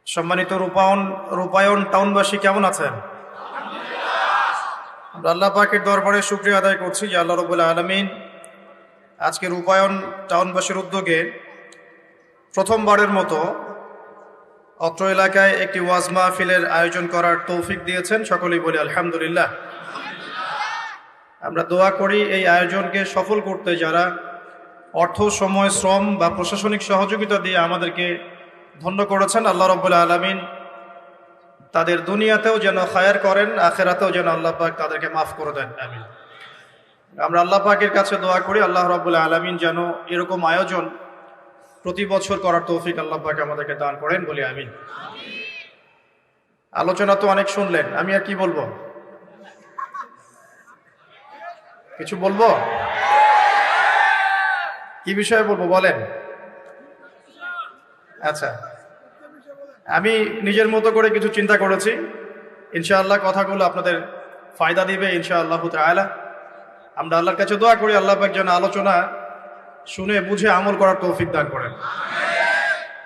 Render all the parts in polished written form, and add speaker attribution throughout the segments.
Speaker 1: সম্মানিত রূপায়ণ টাউনবাসী কেমন আছেন? আমরা আল্লাহ পাকের দরবারে শুকরিয়া আদায় করছি যে আল্লাহ রাব্বুল আলামিন আজকে রূপায়ণ টাউনবাসীর উদ্যোগে প্রথমবারের মতো অত্র এলাকায় একটি ওয়াজ মাহফিলের আয়োজন করার তৌফিক দিয়েছেন। সকলেই বলি আলহামদুলিল্লাহ। আমরা দোয়া করি এই আয়োজনকে সফল করতে যারা অর্থ, সময়, শ্রম বা প্রশাসনিক সহযোগিতা দিয়ে আমাদেরকে ধন্য করেছেন, আল্লাহ রাব্বুল আলামিন তাদের দুনিয়াতেও যেন খায়ের করেন, আখিরাতেও যেন আল্লাহ পাক তাদেরকে মাফ করে দেন। আমিন। আমরা আল্লাহ পাকের কাছে দোয়া করি আল্লাহ রাব্বুল আলামিন যেন এরকম আয়োজন প্রতি বছর করার তৌফিক আল্লাহ পাক আমাদেরকে দান করেন, বলি আমিন। আলোচনা তো অনেক শুনলেন, আমি আর কি বলবো? কিছু বলবো? কি বিষয়ে বলবো বলেন? আচ্ছা, আমি নিজের মতো করে কিছু চিন্তা করেছি। ইনশাআল্লাহ কথাগুলো আপনাদের ফায়দা দিবে ইনশাআল্লাহ তাআলা। আমরা আল্লাহর কাছে দোয়া করি আল্লাহ পাক যেন আলোচনা শুনে বুঝে আমল করার তৌফিক দান করেন।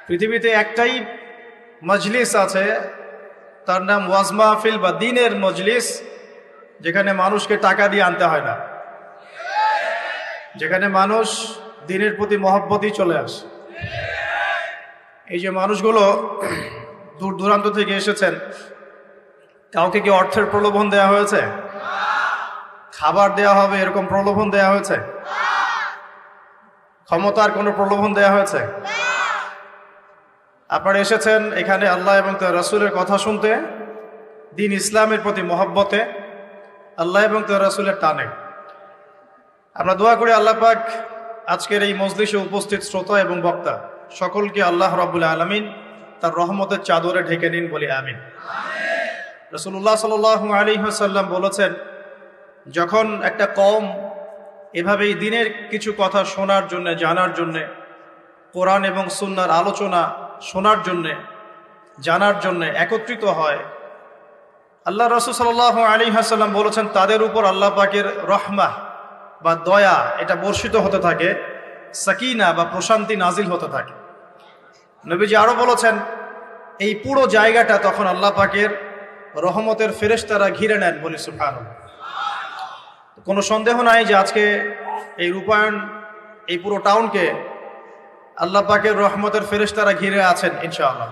Speaker 1: পৃথিবীতে একটাই মজলিস আছে, তার নাম ওয়াজ মাহফিল বা দ্বীনের মজলিস, যেখানে মানুষকে টাকা দিয়ে আনতে হয় না, যেখানে মানুষ দ্বীনের প্রতি মহব্বতই চলে আসে। এই যে মানুষগুলো দূর দূরান্ত থেকে এসেছেন, কাউকে কি অর্থের প্রলোভন দেয়া হয়েছে? খাবার দেয়া হবে এরকম প্রলোভন দেয়া হয়েছে? ক্ষমতার কোনো প্রলোভন দেয়া হয়েছে? আপনারা এসেছেন এখানে আল্লাহ এবং তার রাসূলের কথা শুনতে, দ্বীন ইসলামের প্রতি মহব্বতে, আল্লাহ এবং তার রাসূলের টানে। আমরা দোয়া করি আল্লাহ পাক আজকের এই মজলিসে উপস্থিত শ্রোতা এবং বক্তা সকলকে আল্লাহ রাব্বুল আলামিন তার রহমতের চাদরে ঢেকে নিন, বলি আমিন। রাসূলুল্লাহ সাল্লাল্লাহু আলাইহি ওয়াসাল্লাম বলেছেন, যখন একটা কওম এভাবেই দ্বীনের কিছু কথা শোনার জন্য, জানার জন্য, কোরআন এবং সুন্নাহর আলোচনা শোনার জন্য, জানার জন্য একত্রিত হয়, আল্লাহ রাসূল সাল্লাল্লাহু আলাইহি ওয়াসাল্লাম বলেছেন তাদের উপর আল্লাহ পাকের রহমত বা দয়া এটা বর্ষিত হতে থাকে, সাকিনা বা প্রশান্তি নাজিল হতে থাকে। নবীজি আরো বলেছেন এই পুরো জায়গাটা তখন আল্লাহ পাকের রহমতের ফেরেশতারা ঘিরে নেন, বলি সুবহানাল্লাহ। কোনো সন্দেহ নাই যে আজকে এই রূপায়ণ, এই পুরো টাউনকে আল্লাহ পাকের রহমতের ফেরেশতারা ঘিরে আছেন ইনশাআল্লাহ,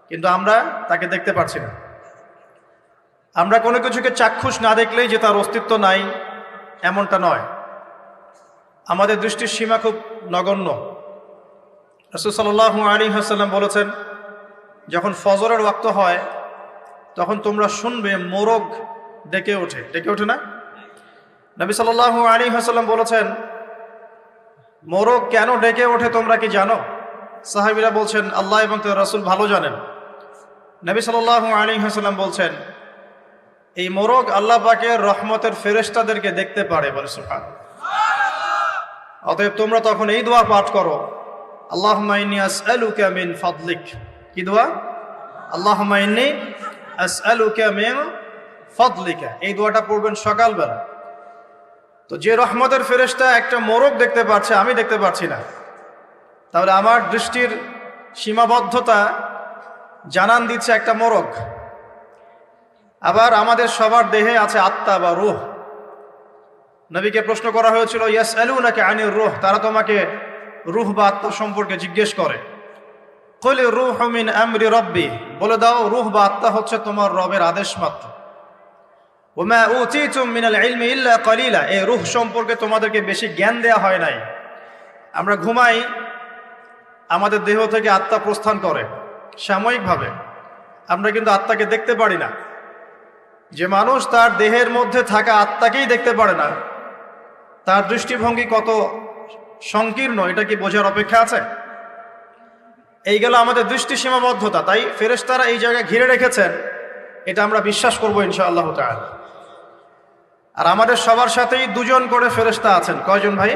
Speaker 1: কিন্তু আমরা তাকে দেখতে পাচ্ছি না। আমরা কোনো কিছুকে চাক্ষুষ না দেখলেই যে তার অস্তিত্ব নাই এমনটা নয়, আমাদের দৃষ্টির সীমা খুব নগণ্য। রাসূল সাল্লাল্লাহু আলাইহি ওয়াসাল্লাম বলেছেন, যখন ফজরের ওয়াক্ত হয় তখন তোমরা শুনবে মোরগ ডেকে ওঠে। ডেকে ওঠে না? নবী সাল্লাল্লাহু আলাইহি ওয়াসাল্লাম বলেছেন, মোরগ কেন ডেকে ওঠে তোমরা কি জানো? সাহাবীরা বলছেন, আল্লাহ এবং তার রাসূল ভালো জানেন। নবী সাল্লাল্লাহু আলাইহি ওয়াসাল্লাম বলছেন, এই মোরগ আল্লাহ পাকের রহমতের ফেরেশতাদেরকে দেখতে পারে, বলে সুবহানাল্লাহ। অতএব তোমরা তখন এই দোয়া পাঠ করো, আল্লাহুম্মা ইন্নী আসআলুকা মিন ফাদলিক। কি দোয়া? আল্লাহুম্মা ইন্নী আসআলুকা মিন ফাদলিকা। এই দোয়াটা পড়বেন সকালবেলা। তো যে রহমতের ফেরেশতা একটা মোরগ দেখতে পাচ্ছে, আমি দেখতে পাচ্ছি না, তাহলে আমার দৃষ্টির সীমাবদ্ধতা জানান দিচ্ছে একটা মোরগ। আবার আমাদের সবার দেহে আছে আত্মা বা রূহ। নবীকে প্রশ্ন করা হয়েছিল, ইয়াসআলুনাকা আনির রূহ, তারা তোমাকে রূহ বা আত্মা সম্পর্কে জিজ্ঞেস করে। কুল রূহু মিন আমরি রাব্বি, বলে দাও রূহ বা আত্মা হচ্ছে তোমার রবের আদেশ মাত্র। ওমা উতিতুম মিনাল ইলমি ইল্লা কলিলা, এই রূহ সম্পর্কে তোমাদেরকে বেশি জ্ঞান দেয়া হয় নাই। আমরা ঘুমাই, আমাদের দেহ থেকে আত্মা প্রস্থান করে সাময়িকভাবে, আমরা কিন্তু আত্মাকে দেখতে পারি না। যে মানুষ তার দেহের মধ্যে থাকা আত্মাকেই দেখতে পারে না, তার দৃষ্টিভঙ্গি কত সংকীর্ণ এটা কি বোঝার অপেক্ষা আছে? এই গেল আমাদের দৃষ্টি সীমাবদ্ধতা। তাই ফেরেশতারা এই জায়গায় ঘিরে রেখেছেন, এটা আমরা বিশ্বাস করবো ইনশাআল্লাহ তাআলা। আর আমাদের সবার সাথেই দুজন করে ফেরেশতা আছেন। কয়জন ভাই?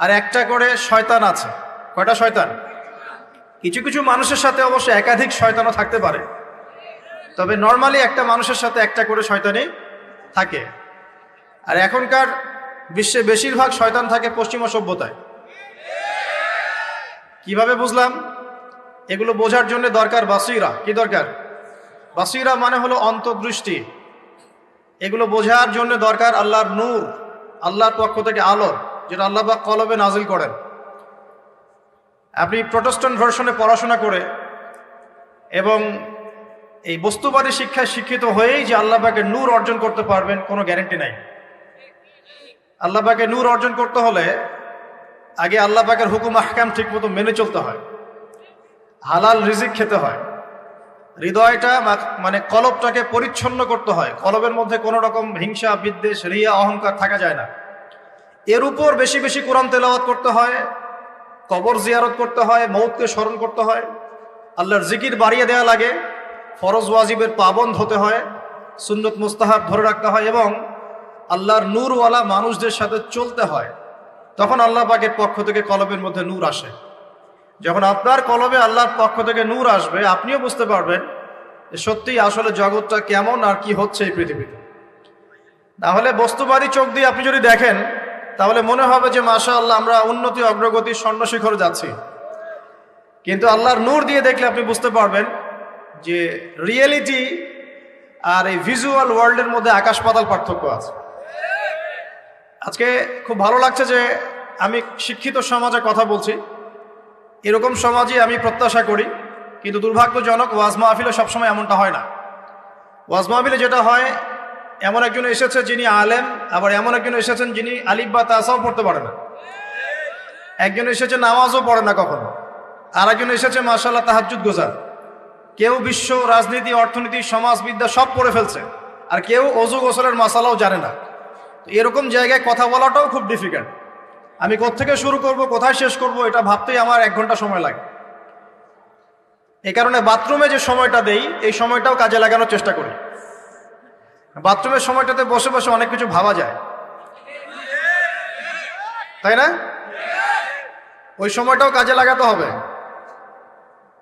Speaker 1: আর একটা করে শয়তান আছে। কয়টা শয়তান? কিছু কিছু মানুষের সাথে অবশ্য একাধিক শয়তানও থাকতে পারে, তবে নর্মালি একটা মানুষের সাথে একটা করে শয়তানই থাকে। আর এখনকার বিশ্বে বেশিরভাগ শয়তান থাকে পশ্চিমা সভ্যতায়। কিভাবে বুঝলাম? এগুলো বোঝার জন্য দরকার বাসিরা। কি দরকার? বাসিরা মানে হলো অন্তর্দৃষ্টি। এগুলো বোঝার জন্য দরকার আল্লাহর নূর, আল্লাহর পক্ষ থেকে আলো, যেটা আল্লাহ পাক কলবে নাজিল করেন। আপনি প্রটেস্ট্যান্ট ভার্সনে পড়াশোনা করে এবং এই বস্তুবাদী শিক্ষায় শিক্ষিত হয়েই যে আল্লাহ পাকের নূর অর্জন করতে পারবেন, কোনো গ্যারান্টি নাই। আল্লাহ পাকের নূর অর্জন করতে হলে আগে আল্লাহ পাকের হুকুম আহকাম ঠিক মতো মেনে চলতে হয়, হালাল রিজিক খেতে হয়, হৃদয়টা মানে কলবটাকে পরিচ্ছন্ন করতে হয়, কলবের মধ্যে কোনো রকম হিংসা, বিদ্বেষ, রিয়া, অহংকার থাকা যায় না। এর উপর বেশি বেশি কোরআন তেলাওয়াত করতে হয়, কবর জিয়ারত করতে হয়, মৌতকে স্মরণ করতে হয়, আল্লাহর জিকির বাড়িয়ে দেওয়া লাগে, ফরজ ওয়াজিবের পাবন্দ হতে হয়, সুন্নত মুস্তাহাব ধরে রাখতে হয় এবং আল্লাহর নূরওয়ালা মানুষদের সাথে চলতে হয়। তখন আল্লাহ পাকের পক্ষ থেকে কলবের মধ্যে নূর আসে। যখন আপনার কলবে আল্লাহর পক্ষ থেকে নূর আসবে, আপনিও বুঝতে পারবেন যে সত্যিই আসলে জগৎটা কেমন আর কি হচ্ছে এই পৃথিবীতে। তাহলে বস্তুবাদী চোখ দিয়ে আপনি যদি দেখেন, তাহলে মনে হবে যে মাশাআল্লাহ আমরা উন্নতি, অগ্রগতি, স্বর্ণ শিখরে যাচ্ছি। কিন্তু আল্লাহর নূর দিয়ে দেখলে আপনি বুঝতে পারবেন যে রিয়েলিটি আর এই ভিজুয়াল ওয়ার্ল্ডের মধ্যে আকাশ পাতাল পার্থক্য আছে। আজকে খুব ভালো লাগছে যে আমি শিক্ষিত সমাজে কথা বলছি, এরকম সমাজই আমি প্রত্যাশা করি। কিন্তু দুর্ভাগ্যজনক, ওয়াজ মাহফিলে সবসময় এমনটা হয় না। ওয়াজ মাহফিলে যেটা হয়, এমন একজন এসেছে যিনি আলেম, আবার এমন একজন এসেছেন যিনি আলিফ বা তাসাও পড়তে পারে না। একজন এসেছে নামাজও পড়ে না কখনো, আর একজন এসেছে মাশাআল্লাহ তাহাজ্জুদ গোজার। কেউ বিশ্ব রাজনীতি, অর্থনীতি, সমাজবিদ্যা সব পড়ে ফেলছে, আর কেউ অজু গোসলের মাসালাও জানে না। এরকম জায়গায় কথা বলাটাও খুব ডিফিকাল্ট। আমি কোত্থেকে শুরু করব, কোথায় শেষ করব, এটা ভাবতেই আমার 1 ঘন্টা সময় লাগে। এই কারণে বাথরুমে যে সময়টা দেই, এই সময়টাও কাজে লাগানোর চেষ্টা করি। বাথরুমের সময়টাতে বসে বসে অনেক কিছু ভাবা যায়, তাই না? ওই সময়টাও কাজে লাগাতে হবে।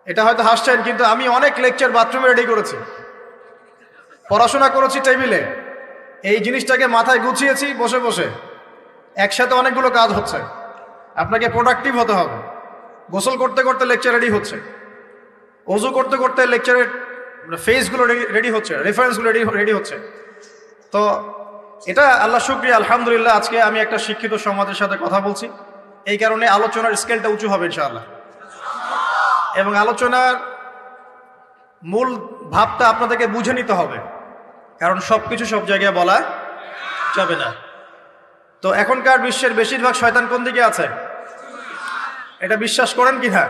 Speaker 1: এটা হয়তো হাসছেন, কিন্তু আমি অনেক লেকচার বাথরুমে রেডি করেছি, পড়াশোনা করেছি টেবিলে, এই জিনিসটাকে মাথায় গুছিয়েছি বসে বসে। একসাথে অনেকগুলো কাজ হচ্ছে, আপনাকে প্রোডাক্টিভ হতে হবে। গোসল করতে করতে লেকচার রেডি হচ্ছে, ওযু করতে করতে লেকচারের ফেসগুলো রেডি হচ্ছে, রেফারেন্সগুলো রেডি হচ্ছে। তো এটা আল্লাহ শুকরিয়া, আলহামদুলিল্লাহ, আজকে আমি একটা শিক্ষিত সমাজের সাথে কথা বলছি। এই কারণে আলোচনার স্কেলটা উঁচু হবে ইনশাআল্লাহ, এবং আলোচনার মূল ভাবটা আপনাদেরকে বুঝে নিতে হবে, কারণ সবকিছু সব জায়গায় বলা যাবে না। তো এখনকার বিশ্বের বেশিরভাগ শয়তান কোন দিকে আছে, এটা বিশ্বাস করেন কি না?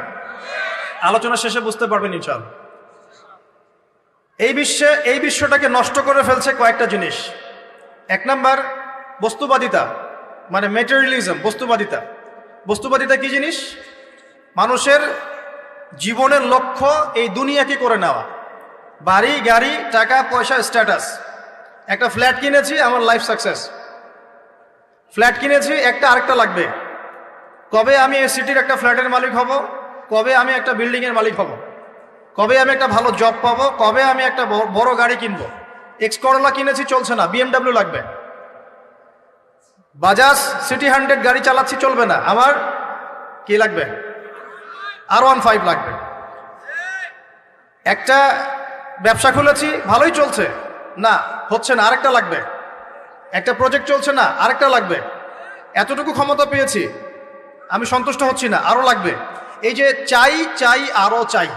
Speaker 1: আলোচনা শেষে বুঝতে পারবেন ইনশাআল্লাহ। এই বিশ্বটাকে নষ্ট করে ফেলছে কয়েকটা জিনিস। 1 নাম্বার বস্তুবাদিতা, মানে ম্যাটেরিয়ালিজম। বস্তুবাদিতা কি জিনিস? মানুষের জীবনের লক্ষ্য এই দুনিয়াকে করে নেওয়া, বাড়ি, গাড়ি, টাকা পয়সা, স্ট্যাটাস। একটা ফ্ল্যাট কিনেছি, আমার লাইফ সাকসেস। ফ্ল্যাট কিনেছি, একটা আরেকটা লাগবে। কবে আমি এই সিটির একটা ফ্ল্যাটের মালিক হব, কবে আমি একটা বিল্ডিংয়ের মালিক হব, কবে আমি একটা ভালো জব পাবো, কবে আমি একটা বড় গাড়ি কিনবো। এক্স করোলা কিনেছি, চলছে না, বিএমডাব্লিউ লাগবে। বাজাজ সিটি 100 গাড়ি চালাচ্ছি, চলবে না, আমার কি লাগবে? R15 লাগবে। একটা ব্যবসা খুলেছি, ভালোই চলছে, না হচ্ছে না, আরেকটা লাগবে। একটা প্রজেক্ট চলছে না, আরেকটা লাগবে। এতটুকু ক্ষমতা পেয়েছি, আমি সন্তুষ্ট হচ্ছি না, আরো লাগবে। এই যে চাই চাই আরো চাই,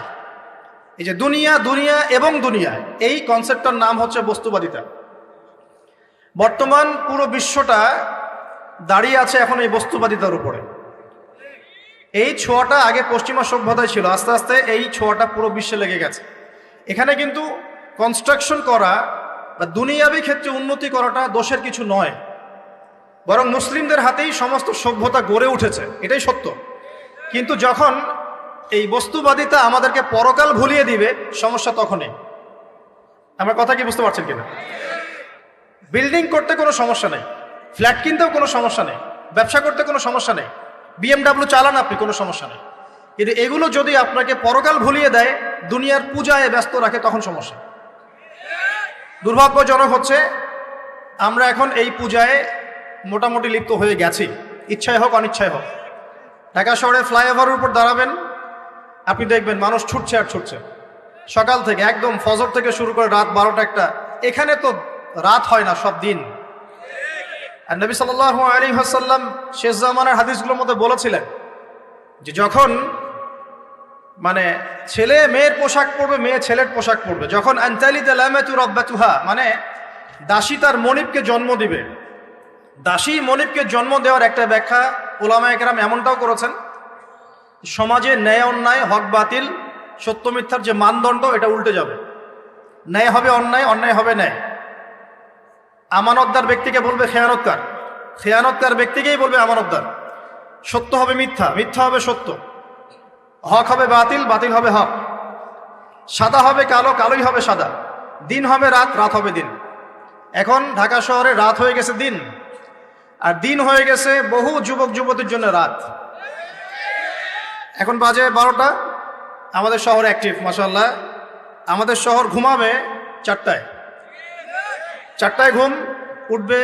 Speaker 1: এই যে দুনিয়া দুনিয়া এবং দুনিয়া, এই কনসেপ্টটার নাম হচ্ছে বস্তুবাদিতা। বর্তমান পুরো বিশ্বটা দাঁড়িয়ে আছে এখন এই বস্তুবাদিতার উপরে। এই ছোঁয়াটা আগে পশ্চিমা সভ্যতায় ছিল, আস্তে আস্তে এই ছোঁয়াটা পুরো বিশ্বে লেগে গেছে। এখানে কিন্তু কনস্ট্রাকশন করা বা দুনিয়াবী ক্ষেত্রে উন্নতি করাটা দোষের কিছু নয়, বরং মুসলিমদের হাতেই সমস্ত সভ্যতা গড়ে উঠেছে, এটাই সত্য। কিন্তু যখন এই বস্তুবাদিতা আমাদেরকে পরকাল ভুলিয়ে দিবে, সমস্যা তখনই। আমার কথা কি বুঝতে পারছেন কিনা? বিল্ডিং করতে কোনো সমস্যা নেই, ফ্ল্যাট কিনতেও কোনো সমস্যা নেই, ব্যবসা করতে কোনো সমস্যা নেই, বিএমডাব্লিউ চালান আপনি, কোনো সমস্যা নেই। কিন্তু এগুলো যদি আপনাকে পরকাল ভুলিয়ে দেয়, দুনিয়ার পূজায় ব্যস্ত রাখে, তখন সমস্যা। দুর্ভাগ্যজনক হচ্ছে আমরা এখন এই পূজায় মোটামুটি লিপ্ত হয়ে গেছি, ইচ্ছায় হোক অনিচ্ছায় হোক। ঢাকা শহরে ফ্লাইওভারের উপর দাঁড়াবেন, আপনি দেখবেন মানুষ ছুটছে আর ছুটছে সকাল থেকে, একদম ফজর থেকে শুরু করে রাত 12টা 1টা। এখানে তো রাত হয় না, সব দিন। আর নবী সাল্লাল্লাহু আলাইহি ওয়াসাল্লাম শেষ জামানার হাদিসগুলোর মধ্যে বলেছিলেন যে যখন মানে ছেলে মেয়ের পোশাক পরবে, মেয়ে ছেলের পোশাক পরবে, যখন আনতালিদা লামাতু রাব্বাতুহা, মানে দাসী তার মনিবকে জন্ম দিবে। দাসী মনিবকে জন্ম দেওয়ার একটা ব্যাখ্যা উলামায়ে কেরাম এমনটাও করেছেন, সমাজে ন্যায় অন্যায়, হক বাতিল, সত্য মিথ্যার যে মানদণ্ড, এটা উল্টে যাবে। ন্যায় হবে অন্যায়, অন্যায় হবে ন্যায়। আমানতদার ব্যক্তিকে বলবে খেয়ানতকার, খেয়ানতকার ব্যক্তিকেই বলবে আমানতদার। সত্য হবে মিথ্যা, মিথ্যা হবে সত্য। হক হবে বাতিল, বাতিল হবে হক। সাদা হবে কালো, কালোই হবে সাদা। দিন হবে রাত, রাত হবে দিন। এখন ঢাকা শহরে রাত হয়ে গেছে দিন, আর দিন হয়ে গেছে বহু যুবক যুবতীর জন্য রাত। এখন বাজে 12টা, আমাদের শহর অ্যাক্টিভ মাশাআল্লাহ। আমাদের শহর ঘুমাবে 4টায়, 4টায় ঘুম উঠবে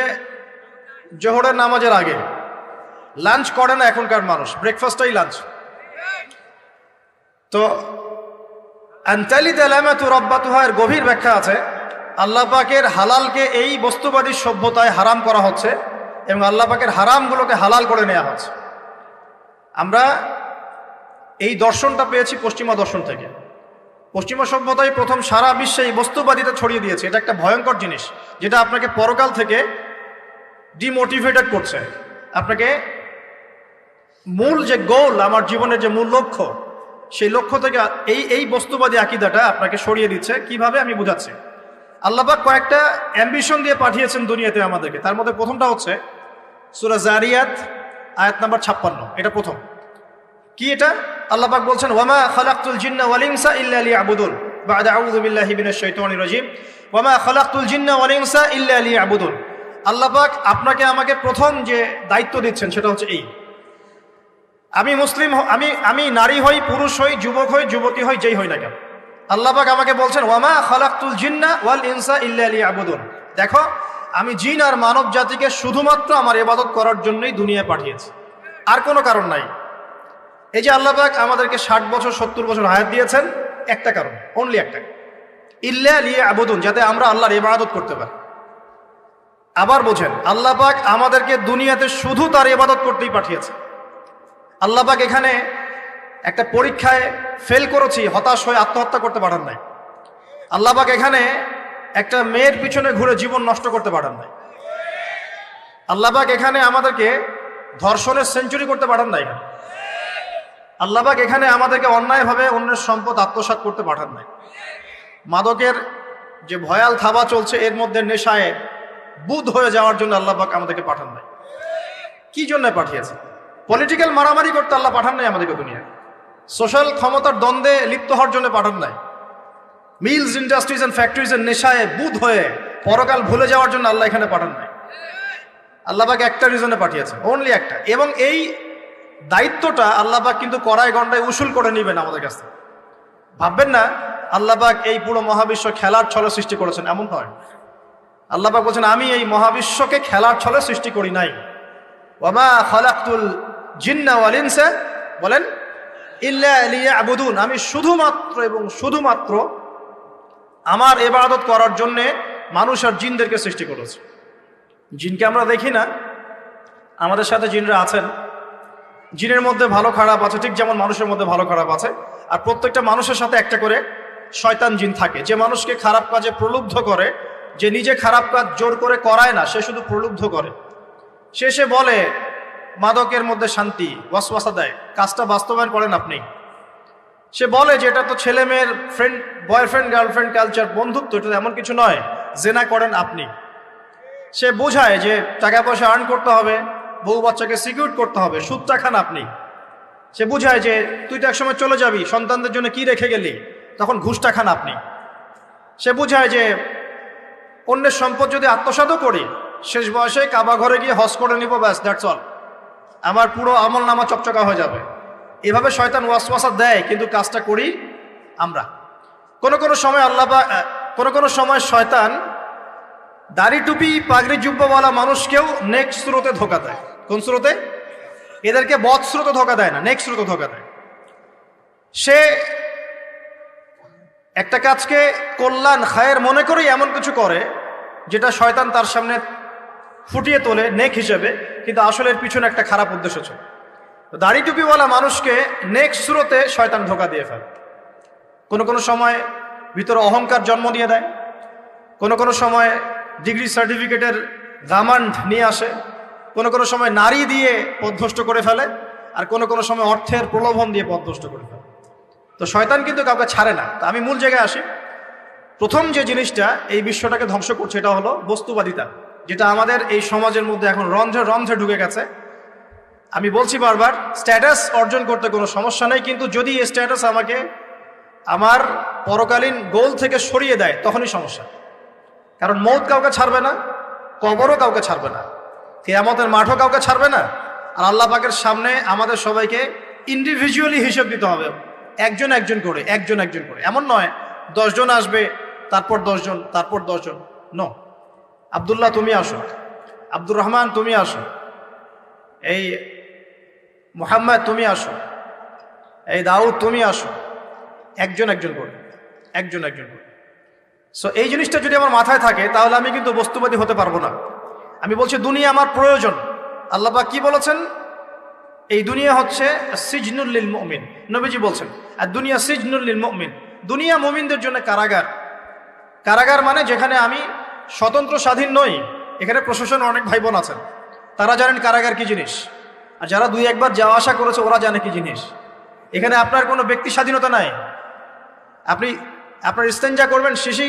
Speaker 1: জোহরের নামাজের আগে। লাঞ্চ করে না এখনকার মানুষ, ব্রেকফাস্টটাই লাঞ্চ। তো আনতালিদা লামাতু রাব্বাতুহা এর গভীর ব্যাখ্যা আছে। আল্লাহ পাকের হালালকে এই বস্তুবাদী সভ্যতায় হারাম করা হচ্ছে এবং আল্লাহ পাকের হারামগুলোকে হালাল করে নেওয়া হচ্ছে। আমরা এই দর্শনটা পেয়েছি পশ্চিমা দর্শন থেকে। পশ্চিমা সভ্যতাই প্রথম সারা বিশ্বে এই বস্তুবাদিতা ছড়িয়ে দিয়েছে। এটা একটা ভয়ঙ্কর জিনিস, যেটা আপনাকে পরকাল থেকে ডিমোটিভেটেড করছে। আপনাকে মূল যে গোল, আমার জীবনের যে মূল লক্ষ্য, সেই লক্ষ্য থেকে এই বস্তুবাদী আকীদাটা আপনাকে সরিয়ে দিচ্ছে। কিভাবে আমি বুঝাচ্ছি। আল্লাহ পাক কয়েকটা অ্যাম্বিশন দিয়ে পাঠিয়েছেন দুনিয়াতে আমাদেরকে। তার মধ্যে প্রথমটা হচ্ছে সূরা জারিয়াত আয়াত নাম্বার 56। এটা প্রথম। কি এটা? আল্লাহ পাক বলছেন, ওয়ামা খালাকতুল জিন্না ওয়াল ইনসা ইল্লা লিয়াবুদুন, বা'দা আউযু বিল্লাহি মিনাশ শাইতানির রাজীম, ওয়ামা খালাকতুল জিন্না ওয়াল ইনসা ইল্লা লিয়াবুদুন। আল্লাহ পাক আপনাকে আমাকে প্রথম যে দায়িত্ব দিচ্ছেন সেটা হচ্ছে এই, আমি মুসলিম, আমি নারী হই, পুরুষ হই, যুবক হই, যুবতী হই, যেই হই না কেন, আল্লাহ পাক আমাকে বলছেন ওয়ামা খালাকতুল জিন্না ওয়াল ইনসা ইল্লা লিয়াবুদুন। দেখো, আমি জিন আর মানব জাতিকে শুধুমাত্র আমার ইবাদত করার জন্যই দুনিয়ায় পাঠিয়েছি, আর কোনো কারণ নাই। এই যে আল্লাহ পাক আমাদেরকে 60 বছর 70 বছর হায়াত দিয়েছেন, একটা কারণ, অনলি একটা, ইল্লা লিয়াবুদুন, যাতে আমরা আল্লাহর ইবাদত করতে পারি। আবার বোঝেন, আল্লাহ পাক আমাদেরকে দুনিয়াতে শুধু তার ইবাদত করতেই পাঠিয়েছে। আল্লাহ পাক এখানে একটা পরীক্ষায় ফেল করেছি হতাশ হয়ে আত্মহত্যা করতে পাঠান নাই। আল্লাহ পাক এখানে একটা মেয়ের পিছনে ঘুরে জীবন নষ্ট করতে পাঠান নাই। আল্লাহ পাক এখানে আমাদেরকে ধর্ষণের সেঞ্চুরি করতে পাঠান নাই। আল্লাহ পাক এখানে আমাদেরকে অন্যায়ভাবে অন্যের সম্পদ আত্মসাৎ করতে পাঠান নাই। মাদকের যে ভয়াল থাবা চলছে, এর মধ্যে নেশায় বুধ হয়ে যাওয়ার জন্য আল্লাহ পাক আমাদেরকে পাঠান নাই। কি জন্য পাঠিয়েছে? পলিটিক্যাল মারামারি করতে আল্লাহ পাঠান নাই আমাদেরকে দুনিয়ায়। সোশ্যাল ক্ষমতার দ্বন্দ্বে লিপ্ত হওয়ার জন্য পাঠান নাই। মিলস, ইন্ডাস্ট্রিজ এন্ড ফ্যাক্টরিজের নেশায় বুধ হয়ে পরকাল ভুলে যাওয়ার জন্য আল্লাহ এখানে পাঠান নাই। আল্লাহ পাক একটা রিজনে পাঠিয়েছেন, অনলি একটা। এবং এই দায়িত্বটা আল্লাহ পাক কিন্তু কড়াই গন্ডায় উসুল করে নেবেন আমাদের কাছ থেকে। ভাববেন না আল্লাহ পাক এই পুরো মহাবিশ্ব খেলার ছলে সৃষ্টি করেছেন, এমন নয়। আল্লাহ পাক বলছেন, আমি এই মহাবিশ্বকে খেলার ছলে সৃষ্টি করি নাই। ওয়ামা খালাকতুল জিন্না ওয়াল ইনসা, বলেন, ইল্লা লিয়াবুদুন, আমি শুধুমাত্র এবং শুধুমাত্র আমার ইবাদত করার জন্য মানুষ আর জিনদেরকে সৃষ্টি করেছে। জিনকে আমরা দেখি না, আমাদের সাথে জিনরা আছেন। জিনের মধ্যে ভালো খারাপ আছে, ঠিক যেমন মানুষের মধ্যে ভালো খারাপ আছে। আর প্রত্যেকটা মানুষের সাথে একটা করে শয়তান জিন থাকে, যে মানুষকে খারাপ কাজে প্রলুব্ধ করে, যে নিজে খারাপ কাজ জোর করে করায় না, সে শুধু প্রলুব্ধ করে। সে বলে মাদকের মধ্যে শান্তি, ওয়াসওয়াসা দেয়, কাজটা বাস্তবায়ন করেন আপনি। সে বলে যে এটা তো ছেলে মেয়ের ফ্রেন্ড, বয়ফ্রেন্ড গার্লফ্রেন্ড কালচার, বন্ধুত্ব, এটা এমন কিছু নয়, জেনা করেন আপনি। সে বোঝায় যে টাকা পয়সা আর্ন করতে হবে, বউ বাচ্চাকে সিকিউর করতে হবে, সুদটা খান আপনি। সে বুঝায় যে তুই তো একসময় চলে যাবি, সন্তানদের জন্য কি রেখে গেলি, তখন ঘুষটা খান আপনি। সে বুঝায় যে অন্যের সম্পদ যদি আত্মসাৎও করি, শেষ বয়সে কাবা ঘরে গিয়ে হজ করে নিব, ব্যাস, দ্যাটস অল, আমার পুরো আমল নামা চকচকা হয়ে যাবে। এভাবে শয়তান ওয়াসওয়াসা দেয়, কিন্তু কাজটা করি আমরা। কোনো সময় কোনো সময় শয়তান দাড়ি টুপি পাগড়ি জুব্বাওয়ালা মানুষকেও নেক্সট স্রোতে ধোকা দেয়। কোন স্রোতে? এদেরকে বদ স্রোতে ধোকা দেয় না, নেক্সট স্রোতে ধোকা দেয়। সে একটা কাজকে কল্যাণ খায়ের মনে করেই এমন কিছু করে যেটা শয়তান তার সামনে ফুটিয়ে তোলে নেক হিসেবে, কিন্তু আসলে এর পিছনে একটা খারাপ উদ্দেশ্য ছিল। দাড়ি টুপিওয়ালা মানুষকে নেক সুরতে শয়তান ধোঁকা দিয়ে ফেলে। কোনো কোনো সময় ভিতরে অহংকার জন্ম দিয়ে দেয়, কোনো কোনো সময় ডিগ্রি সার্টিফিকেটের গামান্ড নিয়ে আসে, কোনো কোনো সময় নারী দিয়ে পথভ্রষ্ট করে ফেলে, আর কোনো কোনো সময় অর্থের প্রলোভন দিয়ে পথভ্রষ্ট করে ফেলে। তো শয়তান কিন্তু কাউকে ছাড়ে না। তা আমি মূল জায়গায় আসি। প্রথম যে জিনিসটা এই বিশ্বটাকে ধ্বংস করছে এটা হলো বস্তুবাদিতা, যেটা আমাদের এই সমাজের মধ্যে এখন রন্ধ্রে রন্ধ্রে ঢুকে গেছে। আমি বলছি বারবার, স্ট্যাটাস অর্জন করতে কোনো সমস্যা নেই, কিন্তু যদি এই স্ট্যাটাস আমাকে আমার পরকালীন গোল থেকে সরিয়ে দেয় তখনই সমস্যা। কারণ মৌত কাউকে ছাড়বে না, কবরও কাউকে ছাড়বে না, কিয়ামতের মাঠও কাউকে ছাড়বে না। আর আল্লাহ পাকের সামনে আমাদের সবাইকে ইন্ডিভিজুয়ালি হিসেব দিতে হবে, একজন একজন করে, একজন একজন করে। এমন নয় 10 জন আসবে, তারপর 10 জন, তারপর 10 জন। নো, আব্দুল্লাহ তুমি আসো, আব্দুর রহমান তুমি আসো, এই মোহাম্মদ তুমি আসো, এই দাউদ তুমি আসো, একজন একজন করে, একজন একজন করে। সো এই জিনিসটা যদি আমার মাথায় থাকে তাহলে আমি কিন্তু বস্তুবাদী হতে পারবো না। আমি বলছি দুনিয়া আমার প্রয়োজন। আল্লাহ পাক কি বলেছেন? এই দুনিয়া হচ্ছে সিজনুল লিল মুমিন। নবীজি বলছেন আর দুনিয়া সিজনুল লিল মুমিন, দুনিয়া মুমিনদের জন্য কারাগার। কারাগার মানে যেখানে আমি স্বতন্ত্র স্বাধীন নই। এখানে প্রশাসন অনেক ভাই বোন আছেন, তারা জানেন কারাগার কি জিনিস, আর যারা 2-1 বার যাওয়া আসা করেছে ওরা জানে কি জিনিস। এখানে আপনার কোনো ব্যক্তি স্বাধীনতা নাই। আপনি আপনার ইস্তেঞ্জা করবেন, শিশি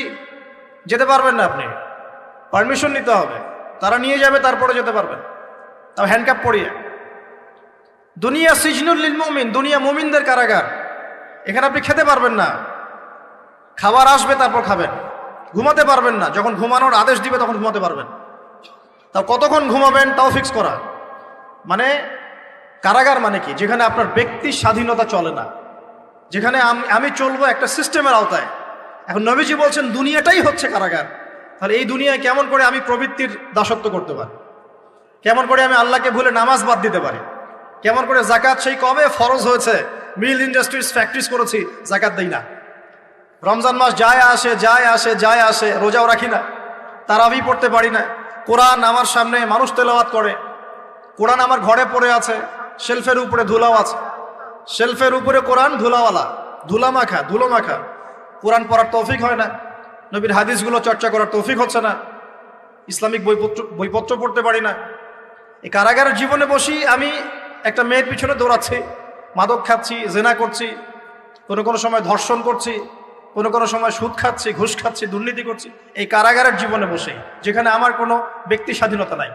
Speaker 1: যেতে পারবেন না, আপনি পারমিশন নিতে হবে, তারা নিয়ে যাবে, তারপরে যেতে পারবেন, তাও হ্যান্ডকাপ পরিয়ে। দুনিয়া সিজনুল লিল মুমিন, দুনিয়া মুমিনদের কারাগার। এখানে আপনি খেতে পারবেন না, খাবার আসবে তারপর খাবেন, ঘুমাতে পারবেন না, যখন ঘুমানোর আদেশ দিবে তখন ঘুমাতে পারবেন, তাও কতক্ষণ ঘুমাবেন তাও ফিক্স করা। মানে কারাগার মানে কি? যেখানে আপনার ব্যক্তি স্বাধীনতা চলে না, যেখানে আমি চলবো একটা সিস্টেমের আওতায়। এখন নবীজি বলছেন দুনিয়াটাই হচ্ছে কারাগার। তাহলে এই দুনিয়ায় কেমন করে আমি প্রবৃত্তির দাসত্ব করতে পারি? কেমন করে আমি আল্লাহকে ভুলে নামাজ বাদ দিতে পারি? কেমন করে জাকাত সেই কবে ফরজ হয়েছে, মিল ইন্ডাস্ট্রিজ ফ্যাক্টরিজ করেছি, জাকাত দেই না। রমজান মাস যায় আসে যায় আসে যায় আসে, রোজাও রাখি না, তারাবি পড়তে পারি না। কোরআন আমার সামনে মানুষ তেলাওয়াত করে, কোরআন আমার ঘরে পড়ে আছে, শেলফের উপরে ধুলাও আছে, শেলফের উপরে কোরআন ধুলাওয়ালা, ধুলো মাখা। কোরআন পড়ার তৌফিক হয় না, নবীর হাদিসগুলো চর্চা করার তৌফিক হচ্ছে না, ইসলামিক বইপত্র পড়তে পারি না। এই কারাগারের জীবনে বসি আমি একটা মেয়ের পিছনে দৌড়াচ্ছি, মাদক খাচ্ছি, জেনা করছি, কোনো সময় ধর্ষণ করছি, কোনো সময় সুদ খাচ্ছি, ঘুষ খাচ্ছি, দুর্নীতি করছি, এই কারাগারের জীবনে বসেই, যেখানে আমার কোনো ব্যক্তি স্বাধীনতা নাই।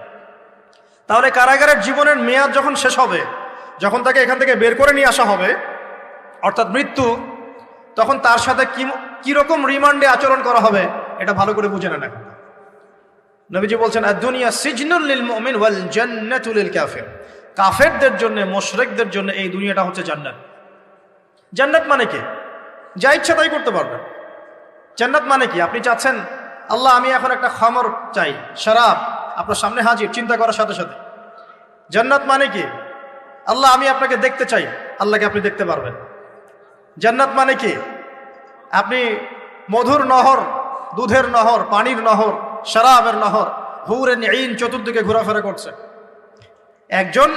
Speaker 1: তাহলে কারাগারের জীবনের মেয়াদ যখন শেষ হবে, যখন তাকে এখান থেকে বের করে নিয়ে আসা হবে, অর্থাৎ মৃত্যু, তখন তার সাথে কিরকম রিমান্ডে আচরণ করা হবে এটা ভালো করে বুঝে নেন। এখন নবীজি বলছেন আদ-দুনিয়া সিজনুল লিল মুমিন ওয়াল জান্নাতু লিল কাফির। কাফেরদের জন্য, মুশরিকদের জন্য এই দুনিয়াটা হচ্ছে জান্নাত। জান্নাত মানে কি? যা ইচ্ছা তাই করতে পারবেন। জান্নাত মানে কি? আপনি চাচ্ছেন আল্লাহ আমি এখন একটা খামর চাই, শরাব আপনার সামনে হাজির, চিন্তা করার সাথে সাথে। জান্নাত মানে কি? আল্লাহ আমি আপনাকে দেখতে চাই, আল্লাহকে আপনি দেখতে পারবেন। জান্নাত মানে কি? আপনি মধুর নহর, দুধের নহর, পানির নহর, শরাবের নহর, হুরুন ঈন চতুর্দিকে ঘোরাফেরা করছে। একজন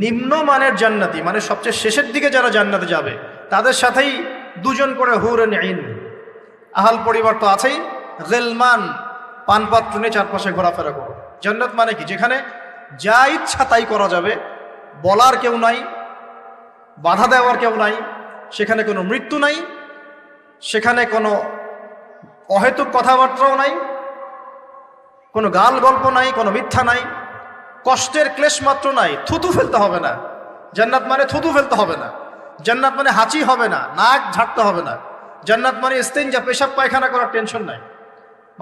Speaker 1: নিম্নমানের জান্নাতি, মানে সবচেয়ে শেষের দিকে যারা জান্নাতে যাবে, তাদের সাথেই 2 জন করে হুরুন ঈন, আহাল পরিবার তো আছেই, গিলমান পানপাত্র নিয়ে চারপাশে ঘোরাফেরা করো। জান্নাত মানে কি? যেখানে যা ইচ্ছা তাই করা যাবে, বলার কেউ নাই, বাধা দেওয়ার কেউ নাই, সেখানে কোনো মৃত্যু নাই, সেখানে কোনো অহেতুক কথাবার্তাও নাই, কোনো গাল গল্প নাই, কোনো মিথ্যা নাই, কষ্টের ক্লেশ মাত্র নাই, থুতু ফেলতে হবে না। জান্নাত মানে থুতু ফেলতে হবে না। জান্নাত মানে হাঁচি হবে না, নাক ঝাড়তে হবে না। জান্নাত মানে ইস্তেঞ্জা, পেশাব পায়খানা করার টেনশন নাই।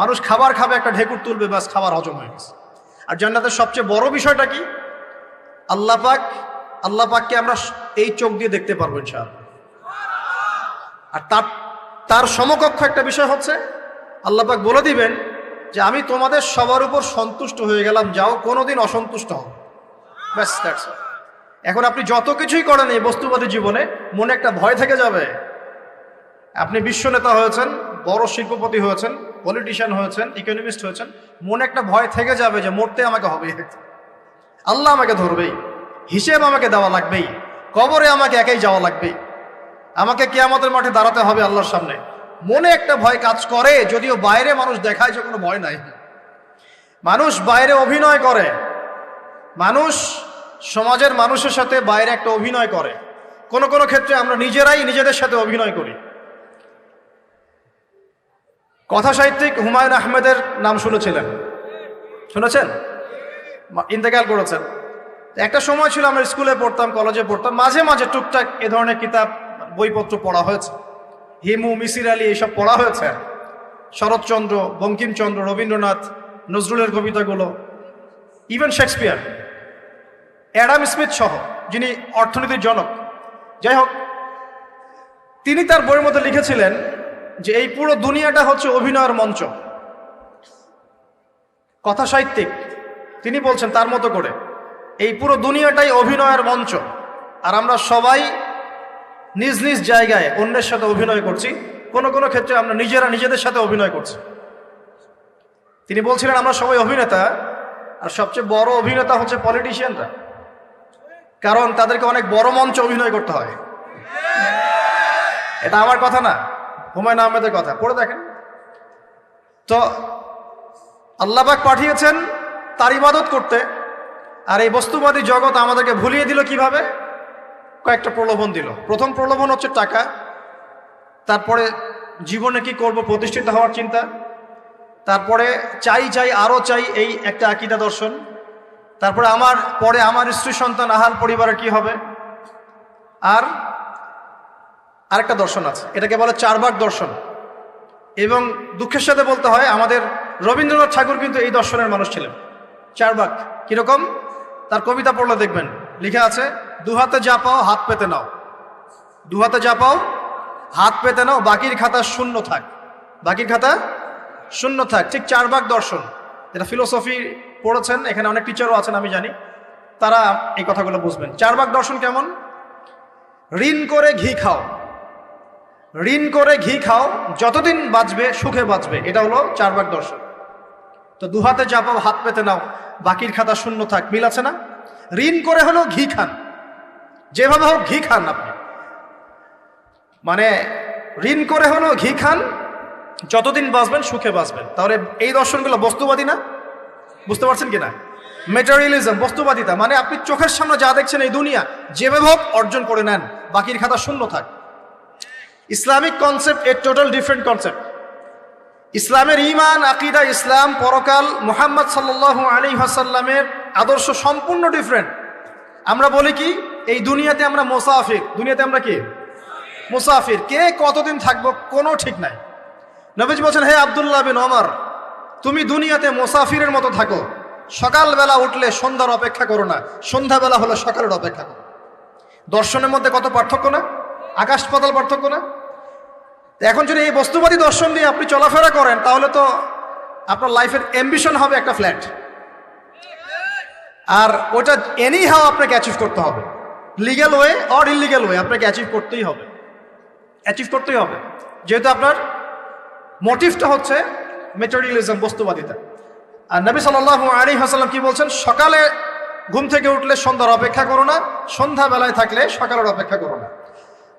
Speaker 1: মানুষ খাবার খাবে, একটা ঢেকুর তুলবে, বাস খাবার হজম হয়ে গেছে। আর জান্নাতের সবচেয়ে বড় বিষয়টা কি? আল্লাহ পাককে আমরা এই চোখ দিয়ে দেখতে পারবো ইনশাআল্লাহ। আর তার সমকক্ষ একটা বিষয় হচ্ছে আল্লাহ পাক বলে দিবেন যে আমি তোমাদের সবার উপর সন্তুষ্ট হয়ে গেলাম, যাও কোনোদিন অসন্তুষ্ট হও, ব্যাস দ্যাটস অল। এখন আপনি যত কিছুই করেন এই বস্তুবাদী জীবনে, মনে একটা ভয় থেকে যাবে। আপনি বিশ্ব নেতা হয়েছেন, বড় শিল্পপতি হয়েছেন, পলিটিশিয়ান হয়েছেন, ইকোনমিস্ট হয়েছেন, মনে একটা ভয় থেকে যাবে যে মরতে আমাকে হবে, আল্লাহ আমাকে ধরবেই, হিসেব আমাকে দেওয়া লাগবেই, কবরে আমাকে একাই যাওয়া লাগবেই, আমাকে কিয়ামতের মাঠে দাঁড়াতে হবে আল্লাহর সামনে। মনে একটা ভয় কাজ করে, যদিও বাইরে মানুষ দেখায় যে কোনো ভয় নাই। মানুষ বাইরে অভিনয় করে, মানুষ সমাজের মানুষের সাথে বাইরে একটা অভিনয় করে। কোনো কোনো ক্ষেত্রে আমরা নিজেরাই নিজেদের সাথে অভিনয় করি। কথা সাহিত্যিক হুমায়ুন আহমেদের নাম শুনেছিলেন? শুনেছেন? ইন্তেকাল করেছেন। একটা সময় ছিল আমরা স্কুলে পড়তাম, কলেজে পড়তাম, মাঝে মাঝে টুকটাক এ ধরনের কিতাব বইপত্র পড়া হয়েছে। হিমু, মিসির আলী এইসব পড়া হয়েছে। শরৎচন্দ্র, বঙ্কিমচন্দ্র, রবীন্দ্রনাথ, নজরুলের কবিতাগুলো, ইভেন শেক্সপিয়ার, অ্যাডাম স্মিথ সহ, যিনি অর্থনীতির জনক। যাই হোক, তিনি তার বইয়ের মধ্যে লিখেছিলেন যে এই পুরো দুনিয়াটা হচ্ছে অভিনয়ের মঞ্চ। কথা সাহিত্যিক তিনি বলছেন তার মতো করে, এই পুরো দুনিয়াটাই অভিনয়ের মঞ্চ, আর আমরা সবাই নিজ নিজ জায়গায় অন্যের সাথে অভিনয় করছি। কোনো কোনো ক্ষেত্রে আমরা নিজেরা নিজেদের সাথে অভিনয় করছি। তিনি বলছিলেন আমরা সবাই অভিনেতা, আর সবচেয়ে বড় অভিনেতা হচ্ছে পলিটিশিয়ানরা, কারণ তাদেরকে অনেক বড় মঞ্চে অভিনয় করতে হয়। এটা আমার কথা না, হুমায়ুন আহমেদের কথা, পড়ে দেখেন তো। আল্লাহ পাক পাঠিয়েছেন তার ইবাদত করতে, আর এই বস্তুবাদী জগৎ আমাদেরকে ভুলিয়ে দিল কিভাবে? কয়েকটা প্রলোভন দিল। প্রথম প্রলোভন হচ্ছে টাকা, তারপরে জীবনে কি করব প্রতিষ্ঠিত হওয়ার চিন্তা, তারপরে চাই চাই আরো চাই এই একটা আকীদা দর্শন, তারপরে আমার স্ত্রী সন্তান আহাল পরিবারের কি হবে, আর আরেকটা দর্শন আছে, এটাকে বলে চারবাক দর্শন। এবং দুঃখের সাথে বলতে হয় আমাদের রবীন্দ্রনাথ ঠাকুর কিন্তু এই দর্শনের মানুষ ছিলেন। চারবাক কিরকম? তার কবিতা পড়লে দেখবেন লিখা আছে, দুহাতে যা পাও হাত পেতে নাও, দুহাতে যা পাও হাত পেতে নাও, বাকির খাতা শূন্য থাক, বাকির খাতা শূন্য থাক। ঠিক চারবাক দর্শন, যেটা ফিলোসফি পড়েছেন, এখানে অনেক টিচারও আছেন আমি জানি, তারা এই কথাগুলো বুঝবেন। চারবাক দর্শন কেমন? ঋণ করে ঘি খাও, ঋণ করে ঘি খাও, যতদিন বাঁচবে সুখে বাঁচবে, এটা হলো চারবাক দর্শন। তো দুহাতে যা পাও হাত পেতে নাও, বাকির খাতা শূন্য থাক, মিল আছে না? ঋণ করে হলো ঘি খান, যেভাবে হোক ঘি খান আপনি, মানে ঋণ করে হলো ঘি খান, যতদিন বাঁচবেন সুখে বাঁচবেন। তাহলে এই দর্শনগুলো বস্তুবাদী না? বুঝতে পারছেন কিনা? ম্যাটেরিয়ালিজম, বস্তুবাদিতা, মানে আপনি চোখের সামনে যা দেখছেন এই দুনিয়া, যেভাবে হোক অর্জন করে নেন, বাকির খাতা শূন্য থাক। ইসলামিক কনসেপ্ট এ টোটাল ডিফারেন্ট কনসেপ্ট। ইসলামের ঈমান, আকীদা, ইসলাম, পরকাল, মুহাম্মদ সাল্লাল্লাহু আলাইহি ওয়াসাল্লামের আদর্শ সম্পূর্ণ ডিফারেন্ট। আমরা বলি কি, এই দুনিয়াতে আমরা মুসাফির, দুনিয়াতে আমরা কি মুসাফির, কে কতদিন থাকবো কোনো ঠিক নাই। নবীজি বলছেন, হে আব্দুল্লাহ বিন ওমর, তুমি দুনিয়াতে মুসাফিরের মতো থাকো, সকালবেলা উঠলে সন্ধ্যার অপেক্ষা করো না, সন্ধ্যাবেলা হলে সকালের অপেক্ষা করো। দর্শনের মধ্যে কত পার্থক্য না, আকাশ পাতাল পার্থক্য না? এখন যদি এই বস্তুবাদী দর্শন দিয়ে আপনি চলাফেরা করেন, তাহলে তো আপনার লাইফের অ্যাম্বিশন হবে একটা ফ্ল্যাট, আর ওটা এনি হাও আপনাকে অ্যাচিভ করতে হবে, legal way or illegal way, আপনাকে অ্যাচিভ করতেই হবে, অ্যাচিভ করতেই হবে, যেহেতু আপনার মোটিভটা হচ্ছে ম্যাটেরিয়ালিজম, বস্তুবাদিতা। আর নবী সাল্লাল্লাহু আলাইহি ওয়াসাল্লাম কি বলছেন? সকালে ঘুম থেকে উঠলে সন্ধ্যার অপেক্ষা করো না, সন্ধ্যাবেলায় থাকলে সকালের অপেক্ষা করো না।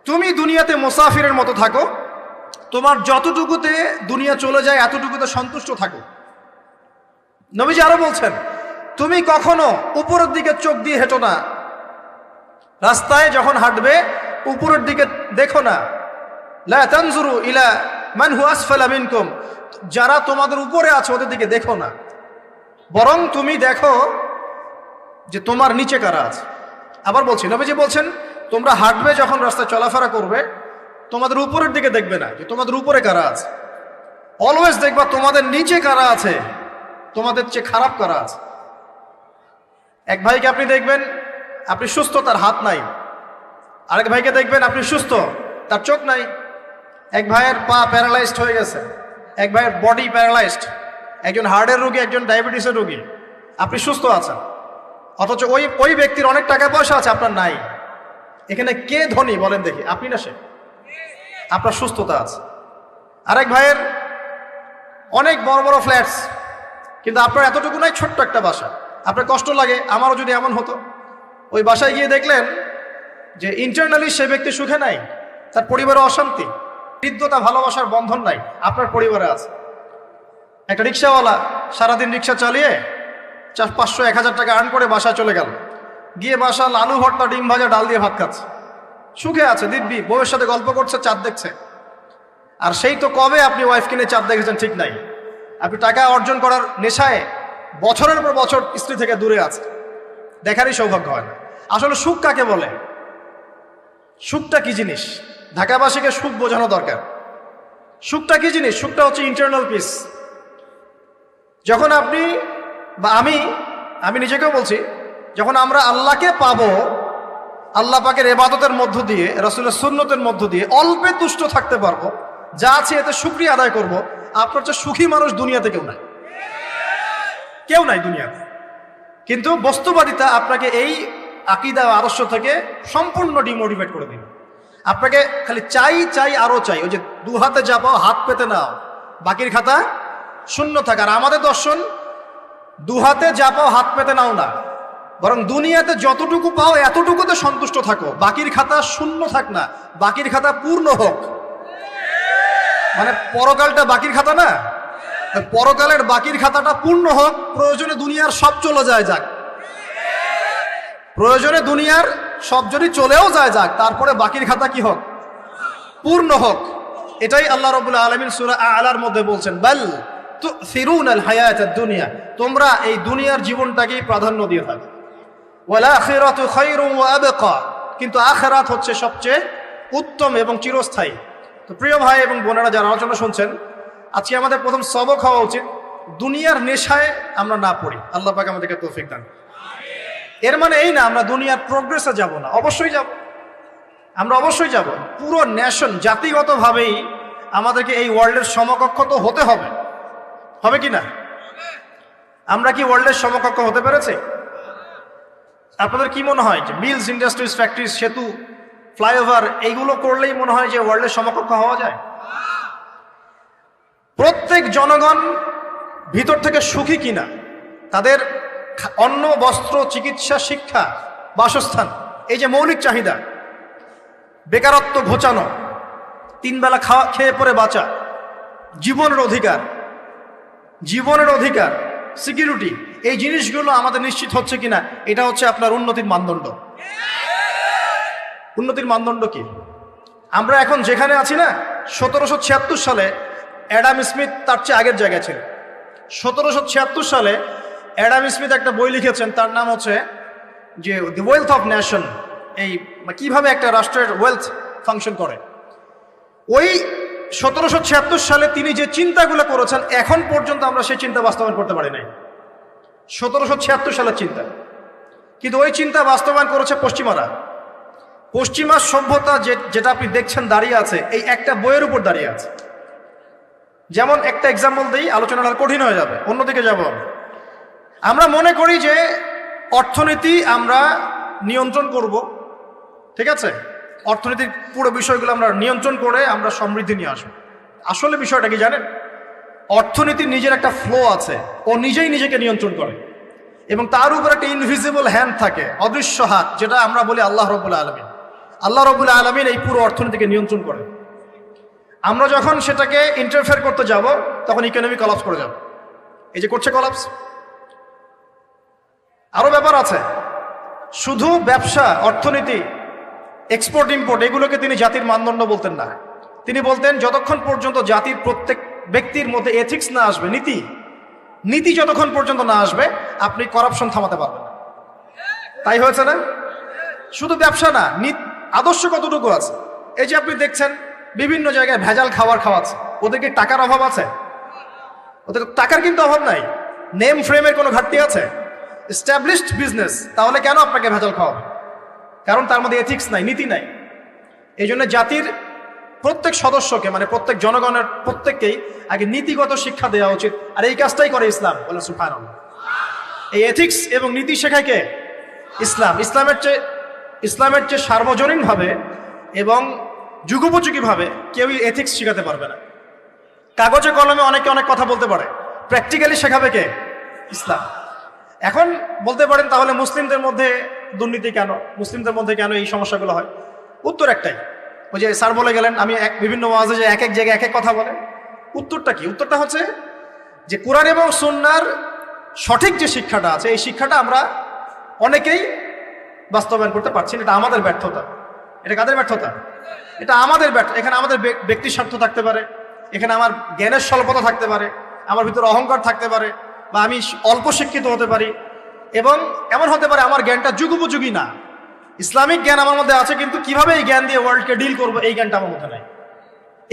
Speaker 1: তুমি দুনিয়াতে মুসাফিরের মতো থাকো, তোমার যতটুকুতে দুনিয়া চলে যায় এতটুকুতে সন্তুষ্ট থাকো। নবীজি আরো বলছেন, তুমি কখনো উপরের দিকে চোখ দিয়ে হেঁটো না, রাস্তায় যখন হাঁটবে উপরের দিকে দেখো না। লা তানজুরু ইলা মান হুয়া আসফালা মিনকুম, যারা তোমাদের উপরে আছে ওদের দিকে দেখো না, বরং তুমি দেখো যে তোমার নিচে কারা আছে। আবার বলছি, নবীজি বলছেন, তোমরা হাঁটবে যখন রাস্তায় চলাফেরা করবে, তোমাদের উপরের দিকে দেখবে না যে তোমাদের উপরে কারা আছে, অলওয়েজ দেখবা তোমাদের নিচে কারা আছে, তোমাদের চেয়ে খারাপ কারা আছে। এক ভাইকে আপনি দেখবেন আপনি সুস্থ, তার হাত নাই। আরেক ভাইকে দেখবেন আপনি সুস্থ, তার চোখ নাই। এক ভাইয়ের পা প্যারালাইজড হয়ে গেছে, এক ভাইয়ের বডি প্যারালাইজড, একজন হার্টের রোগী, একজন ডায়াবেটিসের রোগী। আপনি সুস্থ আছেন, অথচ ওই ওই ব্যক্তির অনেক টাকা পয়সা আছে, আপনার নাই। এখানে কে ধনী বলেন দেখি, আপনি না সে? আপনার সুস্থতা আছে। আরেক ভাইয়ের অনেক বড় বড় ফ্ল্যাটস, কিন্তু আপনার এতটুকু নাই, ছোট্ট একটা বাসা। আপনার কষ্ট লাগে, আমারও যদি এমন হতো। ওই বাসায় গিয়ে দেখলেন যে ইন্টারনালি সে ব্যক্তি সুখে নাই, তার পরিবারে অশান্তি, হৃদ্যতা, ভালোবাসার বন্ধন নাই, আপনার পরিবারে আছে। একটা রিক্সাওয়ালা সারাদিন রিক্সা চালিয়ে 500-1000 টাকা আর্ন করে বাসায় চলে গেল, গিয়ে বাসা আলু ভর্তা, ডিম ভাজা, ডাল দিয়ে ভাত খাচ্ছে, সুখে আছে দিব্যি, বউয়ের সাথে গল্প করছে, চাঁদ দেখছে। আর সেই তো কবে আপনি ওয়াইফ কিনে চাঁদ দেখেছেন ঠিক নাই। আপনি টাকা অর্জন করার নেশায় বছরের পর বছর স্ত্রী থেকে দূরে আছে, দেখারই সৌভাগ্য হয় না। আসলে সুখ কাকে বলে? সুখটা কি জিনিস? ঢাকাবাসীকে সুখ বোঝানো দরকার। সুখটা কি জিনিস? সুখটা হচ্ছে ইন্টারনাল পিস। যখন আপনি বা আমি নিজেকেও বলছি, যখন আমরা আল্লাহকে পাবো, আল্লাহ পাকের ইবাদতের মধ্য দিয়ে, রাসূলের সুন্নতের মধ্য দিয়ে অল্পে তুষ্ট থাকতে পারবো, যা আছে এতে শুকরিয়া আদায় করব, আপনার চেয়ে সুখী মানুষ দুনিয়াতে কেউ নাই, কেউ নাই দুনিয়াতে। কিন্তু বস্তুবাদিতা আপনাকে এই আকীদা ও আদর্শ থেকে সম্পূর্ণ ডিমোটিভেট করে দিবে। আপনাকে খালি চাই আরো চাই। ওই যে দু হাতে যা পাও হাত পেতে নাও, বাকির খাতা শূন্য থাক। আর আমাদের দর্শন, দু হাতে যা পাও হাত পেতে নাও না, বরং দুনিয়াতে যতটুকু পাও এতটুকুতে সন্তুষ্ট থাকো, বাকির খাতা শূন্য থাক না, বাকির খাতা পূর্ণ হোক। মানে পরকালটা বাকির খাতা না, পরকালের বাকির খাতাটা পূর্ণ হোক। প্রয়োজনে দুনিয়ার সব চলে যায় যাক, প্রয়োজনে দুনিয়ার সব যদি চলেও যায় যাক, তারপরে বাকির খাতা কি হোক? পূর্ণ হোক। এটাই আল্লাহ রাব্বুল আলামিন সূরা আ'লার মধ্যে বলছেন, বাল তুসিরুনাল হায়াতাদ দুনিয়া, তোমরা এই দুনিয়ার জীবনটাকেই প্রাধান্য দিয়ে থাকো। ওয়াল আখিরাতু খায়রুন ওয়া আবকা, কিন্তু আখিরাত হচ্ছে সবচেয়ে উত্তম এবং চিরস্থায়ী। তো প্রিয় ভাই এবং বোনেরা যারা আলোচনা শুনছেন, আজকে আমাদের প্রথম সবক হওয়া উচিত দুনিয়ার নেশায় আমরা না পড়ি। আল্লাহ পাক আমাদেরকে তৌফিক দান। এর মানে এই না আমরা দুনিয়ার প্রোগ্রেসে যাব না, অবশ্যই যাব, আমরা অবশ্যই যাব। পুরো নেশন, জাতিগতভাবেই আমাদেরকে এই ওয়ার্ল্ডের সমকক্ষ তো হতে হবে, হবে কি না? আমরা কি ওয়ার্ল্ডের সমকক্ষ হতে পেরেছি? আপনাদের কি মনে হয় যে মিলস, ইন্ডাস্ট্রিজ, ফ্যাক্টরিজ, সেতু, ফ্লাইওভার এইগুলো করলেই মনে হয় যে ওয়ার্ল্ডের সমকক্ষ হওয়া যায়? প্রত্যেক জনগণ ভিতর থেকে সুখী কিনা, তাদের অন্ন, বস্ত্র, চিকিৎসা, শিক্ষা, বাসস্থান, এই যে মৌলিক চাহিদা, বেকারত্ব ঘোচানো, 3 বেলা খেয়ে পরে বাঁচা, জীবনের অধিকার, সিকিউরিটি, এই জিনিসগুলো আমাদের নিশ্চিত হচ্ছে কিনা, এটা হচ্ছে আপনার উন্নতির মানদণ্ড। উন্নতির মানদণ্ড কি? আমরা এখন যেখানে আছি না, 1776 সালে অ্যাডাম স্মিথ তার চেয়ে আগের জায়গায় ছিল। 1776 সালে অ্যাডাম স্মিথ একটা বই লিখেছেন, তার নাম হচ্ছে যে দি ওয়েলথ অফ নেশন, এই কিভাবে একটা রাষ্ট্রের ওয়েলথ ফাংশন করে। ওই 1776 সালে তিনি যে চিন্তাগুলো করেছেন, এখন পর্যন্ত আমরা সেই চিন্তা বাস্তবায়ন করতে পারি নাই। 1776 সালের চিন্তা, কিন্তু ওই চিন্তা বাস্তবায়ন করেছে পশ্চিমারা। পশ্চিমা সভ্যতা যেটা আপনি দেখছেন দাঁড়িয়ে আছে, এই একটা বইয়ের উপর দাঁড়িয়ে আছে। যেমন একটা এক্সাম্পল দিই, আলোচনাটা কঠিন হয়ে যাবে, অন্যদিকে যাব। আমরা মনে করি যে অর্থনীতি আমরা নিয়ন্ত্রণ করব, ঠিক আছে, অর্থনীতির পুরো বিষয়গুলো আমরা নিয়ন্ত্রণ করে আমরা সমৃদ্ধি নিয়ে আসবো। আসলে বিষয়টা কি জানেন? অর্থনীতির নিজের একটা ফ্লো আছে, ও নিজেই নিজেকে নিয়ন্ত্রণ করে, এবং তার উপর একটা ইনভিজিবল হ্যান্ড থাকে, অদৃশ্য হাত, যেটা আমরা বলি আল্লাহ রাব্বুল আলামিন। আল্লাহ রাব্বুল আলামিন এই পুরো অর্থনীতিকে নিয়ন্ত্রণ করে। আমরা যখন সেটাকে ইন্টারফেয়ার করতে যাব, তখন ইকোনমি কলাপস করে যাবে। এই যে করছে কলাপস। আরো ব্যাপার আছে, শুধু ব্যবসা, অর্থনীতি, এক্সপোর্ট ইম্পোর্ট, এগুলোকে তিনি জাতির মানদণ্ড বলতেন না। তিনি বলতেন যতক্ষণ পর্যন্ত জাতির প্রত্যেক ব্যক্তির মধ্যে এথিক্স না আসবে, নীতি যতক্ষণ পর্যন্ত না আসবে, আপনি করাপশন থামাতে পারবেন না। তাই হয়েছে না? শুধু ব্যবসা না, আদর্শ কতটুকু আছে? এই যে আপনি দেখছেন বিভিন্ন জায়গায় ভেজাল খাবার খাওয়াচ্ছে, ওদেরকে টাকার অভাব আছে? ওদের টাকার কিন্তু অভাব নাই। নেম ফ্রেমের কোনো ঘাটতি আছে? এস্টাবলিশড বিজনেস, তাহলে কেন আপনাকে ভেজাল খাওয়াবে? কারণ তার মধ্যে এথিক্স নাই, নীতি নাই। এই জন্য জাতির প্রত্যেক সদস্যকে, মানে প্রত্যেক জনগণের প্রত্যেককেই আগে নীতিগত শিক্ষা দেওয়া উচিত। আর এই কাজটাই করে ইসলাম, বলে সুবহানাল্লাহ। এই এথিক্স এবং নীতি শেখায় কে? ইসলামের চেয়ে সার্বজনীনভাবে এবং যুগোপযোগীভাবে কেউই এথিক্স শেখাতে পারবে না। কাগজে কলমে অনেকে অনেক কথা বলতে পারে, প্র্যাকটিক্যালি শেখাবে কে? ইসলাম। এখন বলতে পারেন তাহলে মুসলিমদের মধ্যে দুর্নীতি কেন, মুসলিমদের মধ্যে কেন এই সমস্যাগুলো হয়? উত্তর একটাই, ওই যে স্যার বলে গেলেন, আমি বিভিন্ন ওয়াজে যে এক এক জায়গায় এক এক কথা বলে। উত্তরটা কি? উত্তরটা হচ্ছে যে কোরআন এবং সুন্নাহর সঠিক যে শিক্ষাটা আছে, এই শিক্ষাটা আমরা অনেকেই বাস্তবায়ন করতে পারছি না। এটা আমাদের ব্যর্থতা। এটা কাদের ব্যর্থতা? এটা আমাদের ব্যর্থ। এখানে আমাদের ব্যক্তি স্বার্থ থাকতে পারে, এখানে আমার জ্ঞানের স্বল্পতা থাকতে পারে, আমার ভিতরে অহংকার থাকতে পারে, বা আমি অল্প শিক্ষিত হতে পারি, এবং এমন হতে পারে আমার জ্ঞানটা যুগোপযোগী না। ইসলামিক জ্ঞান আমার মধ্যে আছে, কিন্তু কিভাবে এই জ্ঞান দিয়ে ওয়ার্ল্ডকে ডিল করবো এই জ্ঞানটা আমার মধ্যে নাই।